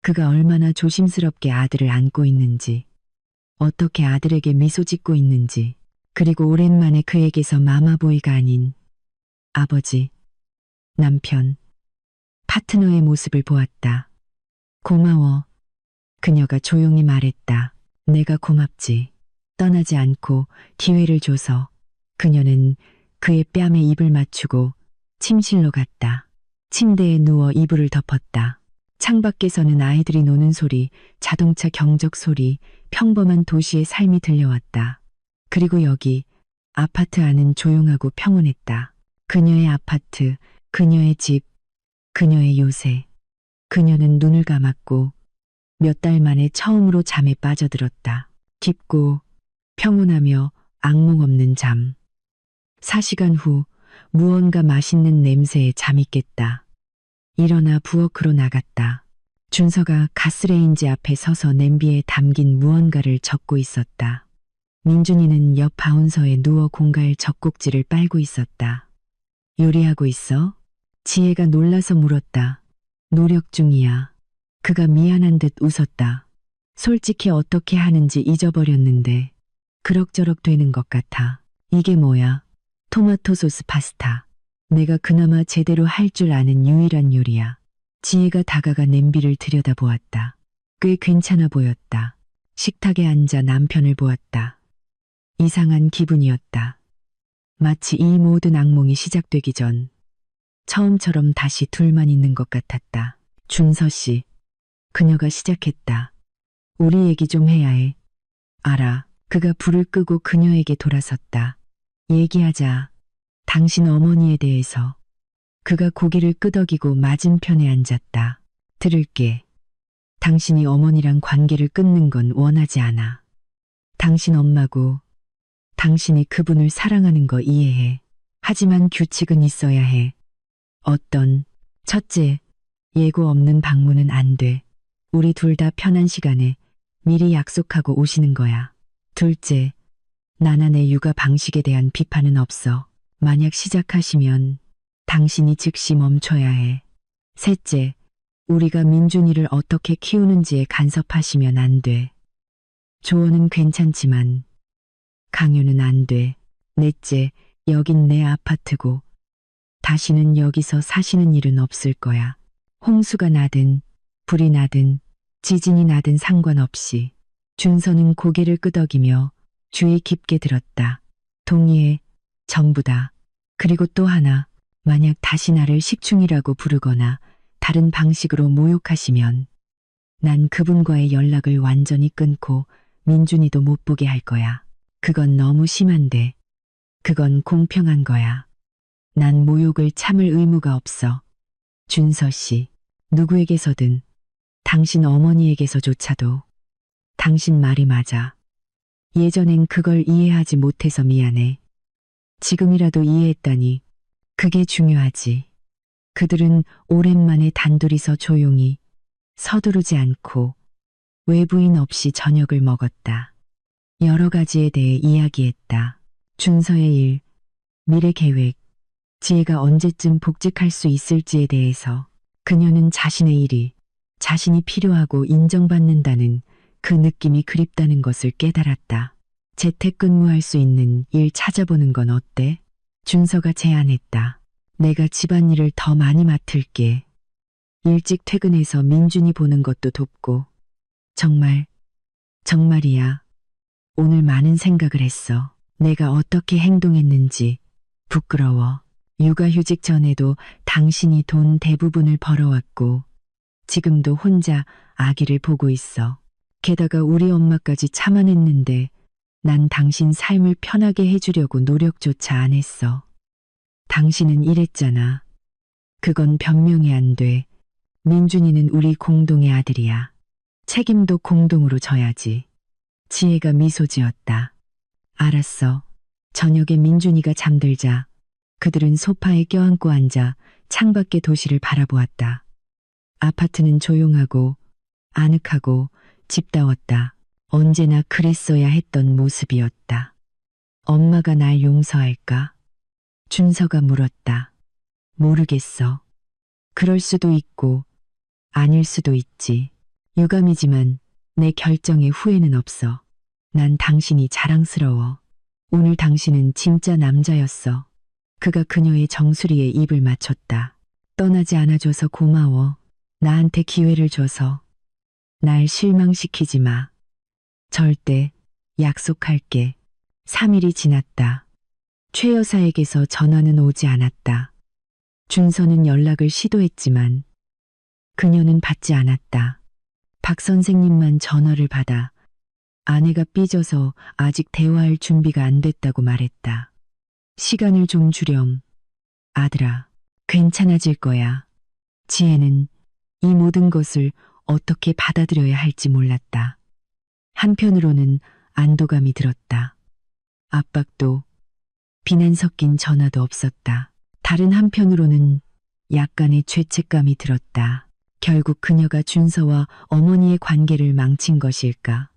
그가 얼마나 조심스럽게 아들을 안고 있는지, 어떻게 아들에게 미소 짓고 있는지, 그리고 오랜만에 그에게서 마마보이가 아닌 아버지, 남편, 파트너의 모습을 보았다. 고마워. 그녀가 조용히 말했다. 내가 고맙지. 떠나지 않고 기회를 줘서. 그녀는 그의 뺨에 입을 맞추고 침실로 갔다. 침대에 누워 이불을 덮었다. 창밖에서는 아이들이 노는 소리, 자동차 경적 소리, 평범한 도시의 삶이 들려왔다. 그리고 여기 아파트 안은 조용하고 평온했다. 그녀의 아파트, 그녀의 집, 그녀의 요새. 그녀는 눈을 감았고 몇 달 만에 처음으로 잠에 빠져들었다. 깊고 평온하며 악몽 없는 잠. 4시간 후 무언가 맛있는 냄새에 잠이 깼다. 일어나 부엌으로 나갔다. 준서가 가스레인지 앞에 서서 냄비에 담긴 무언가를 적고 있었다. 민준이는 옆 바운서에 누워 공갈 젖꼭지를 빨고 있었다. 요리하고 있어? 지혜가 놀라서 물었다. 노력 중이야. 그가 미안한 듯 웃었다. 솔직히 어떻게 하는지 잊어버렸는데 그럭저럭 되는 것 같아. 이게 뭐야? 토마토 소스 파스타. 내가 그나마 제대로 할 줄 아는 유일한 요리야. 지혜가 다가가 냄비를 들여다보았다. 꽤 괜찮아 보였다. 식탁에 앉아 남편을 보았다. 이상한 기분이었다. 마치 이 모든 악몽이 시작되기 전 처음처럼 다시 둘만 있는 것 같았다. 준서 씨. 그녀가 시작했다. 우리 얘기 좀 해야 해. 알아. 그가 불을 끄고 그녀에게 돌아섰다. 얘기하자. 당신 어머니에 대해서. 그가 고개를 끄덕이고 맞은편에 앉았다. 들을게. 당신이 어머니랑 관계를 끊는 건 원하지 않아. 당신 엄마고 당신이 그분을 사랑하는 거 이해해. 하지만 규칙은 있어야 해. 어떤, 첫째, 예고 없는 방문은 안 돼. 우리 둘 다 편한 시간에 미리 약속하고 오시는 거야. 둘째, 나나 내 육아 방식에 대한 비판은 없어. 만약 시작하시면 당신이 즉시 멈춰야 해. 셋째, 우리가 민준이를 어떻게 키우는지에 간섭하시면 안 돼. 조언은 괜찮지만 강요는 안 돼. 넷째, 여긴 내 아파트고 다시는 여기서 사시는 일은 없을 거야. 홍수가 나든 불이 나든 지진이 나든 상관없이. 준서는 고개를 끄덕이며 주의 깊게 들었다. 동의해. 전부다. 그리고 또 하나, 만약 다시 나를 식충이라고 부르거나 다른 방식으로 모욕하시면 난 그분과의 연락을 완전히 끊고 민준이도 못 보게 할 거야. 그건 너무 심한데. 그건 공평한 거야. 난 모욕을 참을 의무가 없어. 준서 씨, 누구에게서든, 당신 어머니에게서조차도. 당신 말이 맞아. 예전엔 그걸 이해하지 못해서 미안해. 지금이라도 이해했다니. 그게 중요하지. 그들은 오랜만에 단둘이서 조용히 서두르지 않고 외부인 없이 저녁을 먹었다. 여러 가지에 대해 이야기했다. 준서의 일, 미래 계획, 지혜가 언제쯤 복직할 수 있을지에 대해서. 그녀는 자신의 일이 자신이 필요하고 인정받는다는 그 느낌이 그립다는 것을 깨달았다. 재택근무할 수 있는 일 찾아보는 건 어때? 준서가 제안했다. 내가 집안일을 더 많이 맡을게. 일찍 퇴근해서 민준이 보는 것도 돕고. 정말이야. 오늘 많은 생각을 했어. 내가 어떻게 행동했는지 부끄러워. 육아휴직 전에도 당신이 돈 대부분을 벌어왔고 지금도 혼자 아기를 보고 있어. 게다가 우리 엄마까지 참아냈는데 난 당신 삶을 편하게 해주려고 노력조차 안 했어. 당신은 이랬잖아. 그건 변명이 안 돼. 민준이는 우리 공동의 아들이야. 책임도 공동으로 져야지. 지혜가 미소 지었다. 알았어. 저녁에 민준이가 잠들자 그들은 소파에 껴안고 앉아 창밖의 도시를 바라보았다. 아파트는 조용하고 아늑하고 집다웠다. 언제나 그랬어야 했던 모습이었다. 엄마가 날 용서할까? 준서가 물었다. 모르겠어. 그럴 수도 있고 아닐 수도 있지. 유감이지만 내 결정에 후회는 없어. 난 당신이 자랑스러워. 오늘 당신은 진짜 남자였어. 그가 그녀의 정수리에 입을 맞췄다. 떠나지 않아줘서 고마워. 나한테 기회를 줘서. 날 실망시키지 마. 절대. 약속할게. 3일이 지났다. 최 여사에게서 전화는 오지 않았다. 준서는 연락을 시도했지만 그녀는 받지 않았다. 박 선생님만 전화를 받아 아내가 삐져서 아직 대화할 준비가 안 됐다고 말했다. 시간을 좀 주렴. 아들아, 괜찮아질 거야. 지혜는 이 모든 것을 어떻게 받아들여야 할지 몰랐다. 한편으로는 안도감이 들었다. 압박도, 비난 섞인 전화도 없었다. 다른 한편으로는 약간의 죄책감이 들었다. 결국 그녀가 준서와 어머니의 관계를 망친 것일까?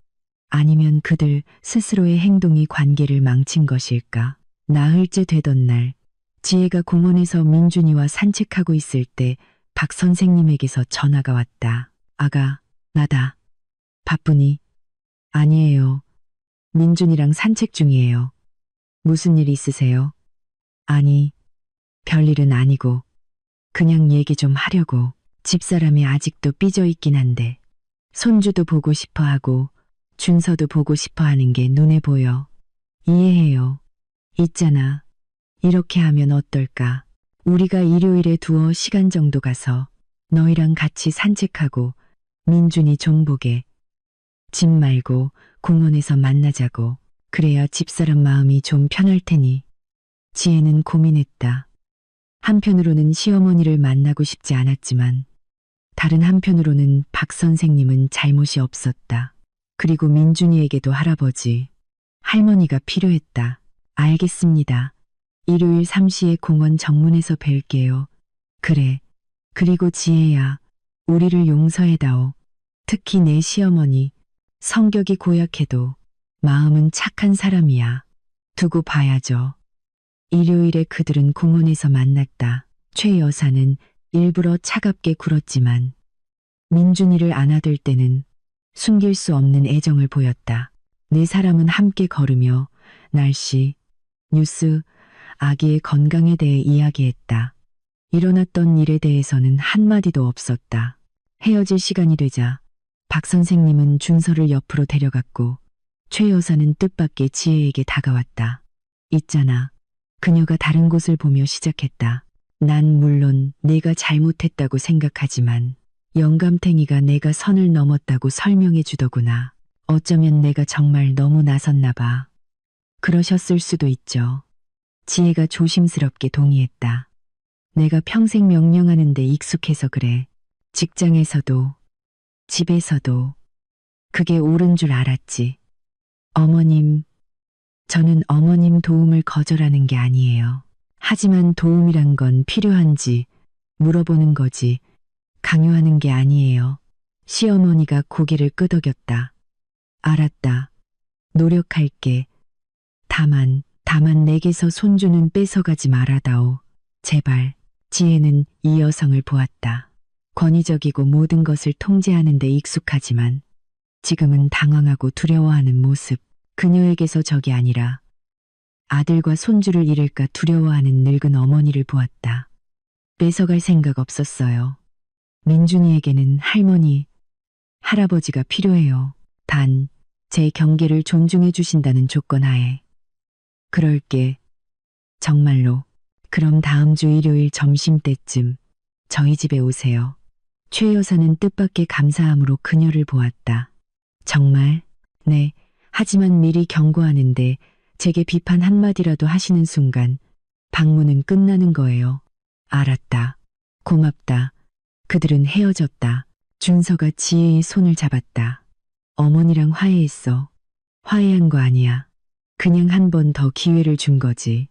아니면 그들 스스로의 행동이 관계를 망친 것일까? 나흘째 되던 날, 지혜가 공원에서 민준이와 산책하고 있을 때 박 선생님에게서 전화가 왔다. 아가, 나다. 바쁘니? 아니에요. 민준이랑 산책 중이에요. 무슨 일 있으세요? 아니, 별일은 아니고 그냥 얘기 좀 하려고. 집사람이 아직도 삐져 있긴 한데 손주도 보고 싶어 하고 준서도 보고 싶어 하는 게 눈에 보여. 이해해요. 있잖아. 이렇게 하면 어떨까? 우리가 일요일에 두어 시간 정도 가서 너희랑 같이 산책하고 민준이 좀 보게. 집 말고 공원에서 만나자고. 그래야 집사람 마음이 좀 편할 테니. 지혜는 고민했다. 한편으로는 시어머니를 만나고 싶지 않았지만 다른 한편으로는 박 선생님은 잘못이 없었다. 그리고 민준이에게도 할아버지, 할머니가 필요했다. 알겠습니다. 일요일 3시에 공원 정문에서 뵐게요. 그래. 그리고 지혜야, 우리를 용서해다오. 특히 내 시어머니, 성격이 고약해도 마음은 착한 사람이야. 두고 봐야죠. 일요일에 그들은 공원에서 만났다. 최 여사는 일부러 차갑게 굴었지만 민준이를 안아들 때는 숨길 수 없는 애정을 보였다. 네 사람은 함께 걸으며 날씨, 뉴스, 아기의 건강에 대해 이야기했다. 일어났던 일에 대해서는 한마디도 없었다. 헤어질 시간이 되자 박 선생님은 준서를 옆으로 데려갔고 최 여사는 뜻밖의 지혜에게 다가왔다. 있잖아. 그녀가 다른 곳을 보며 시작했다. 난 물론 내가 잘못했다고 생각하지만 영감탱이가 내가 선을 넘었다고 설명해 주더구나. 어쩌면 내가 정말 너무 나섰나 봐. 그러셨을 수도 있죠. 지혜가 조심스럽게 동의했다. 내가 평생 명령하는 데 익숙해서 그래. 직장에서도, 집에서도 그게 옳은 줄 알았지. 어머님, 저는 어머님 도움을 거절하는 게 아니에요. 하지만 도움이란 건 필요한지 물어보는 거지 강요하는 게 아니에요. 시어머니가 고개를 끄덕였다. 알았다. 노력할게. 다만 내게서 손주는 뺏어가지 말아다오. 제발. 지혜는 이 여성을 보았다. 권위적이고 모든 것을 통제하는 데 익숙하지만 지금은 당황하고 두려워하는 모습. 그녀에게서 적이 아니라 아들과 손주를 잃을까 두려워하는 늙은 어머니를 보았다. 뺏어갈 생각 없었어요. 민준이에게는 할머니, 할아버지가 필요해요. 단, 제 경계를 존중해 주신다는 조건 하에. 그럴게. 정말로. 그럼 다음 주 일요일 점심때쯤 저희 집에 오세요. 최 여사는 뜻밖의 감사함으로 그녀를 보았다. 정말? 네. 하지만 미리 경고하는데 제게 비판 한마디라도 하시는 순간 방문은 끝나는 거예요. 알았다. 고맙다. 그들은 헤어졌다. 준서가 지혜의 손을 잡았다. 어머니랑 화해했어. 화해한 거 아니야. 그냥 한 번 더 기회를 준 거지.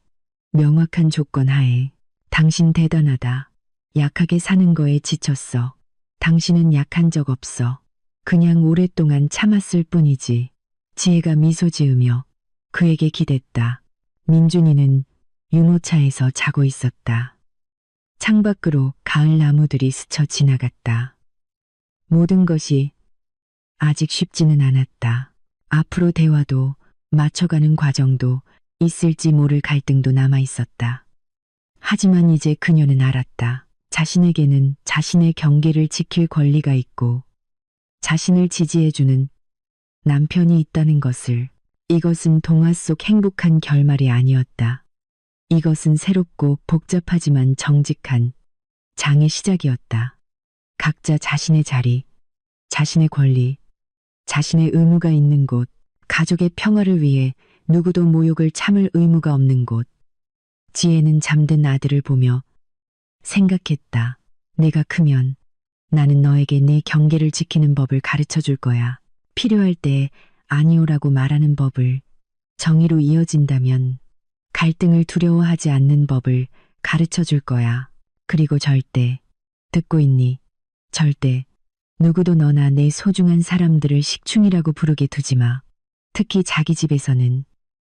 명확한 조건 하에. 당신 대단하다. 약하게 사는 거에 지쳤어. 당신은 약한 적 없어. 그냥 오랫동안 참았을 뿐이지. 지혜가 미소 지으며 그에게 기댔다. 민준이는 유모차에서 자고 있었다. 창밖으로 가을 나무들이 스쳐 지나갔다. 모든 것이 아직 쉽지는 않았다. 앞으로 대화도 맞춰가는 과정도 있을지 모를 갈등도 남아 있었다. 하지만 이제 그녀는 알았다. 자신에게는 자신의 경계를 지킬 권리가 있고 자신을 지지해주는 남편이 있다는 것을. 이것은 동화 속 행복한 결말이 아니었다. 이것은 새롭고 복잡하지만 정직한 장의 시작이었다. 각자 자신의 자리, 자신의 권리, 자신의 의무가 있는 곳, 가족의 평화를 위해 누구도 모욕을 참을 의무가 없는 곳. 지혜는 잠든 아들을 보며 생각했다. 내가 크면 나는 너에게 내 경계를 지키는 법을 가르쳐 줄 거야. 필요할 때 아니오라고 말하는 법을, 정의로 이어진다면 갈등을 두려워하지 않는 법을 가르쳐 줄 거야. 그리고 절대, 듣고 있니? 절대 누구도 너나 내 소중한 사람들을 식충이라고 부르게 두지 마. 특히 자기 집에서는.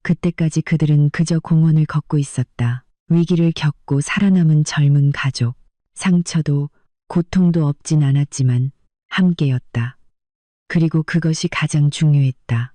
그때까지 그들은 그저 공원을 걷고 있었다. 위기를 겪고 살아남은 젊은 가족. 상처도 고통도 없진 않았지만 함께였다. 그리고 그것이 가장 중요했다.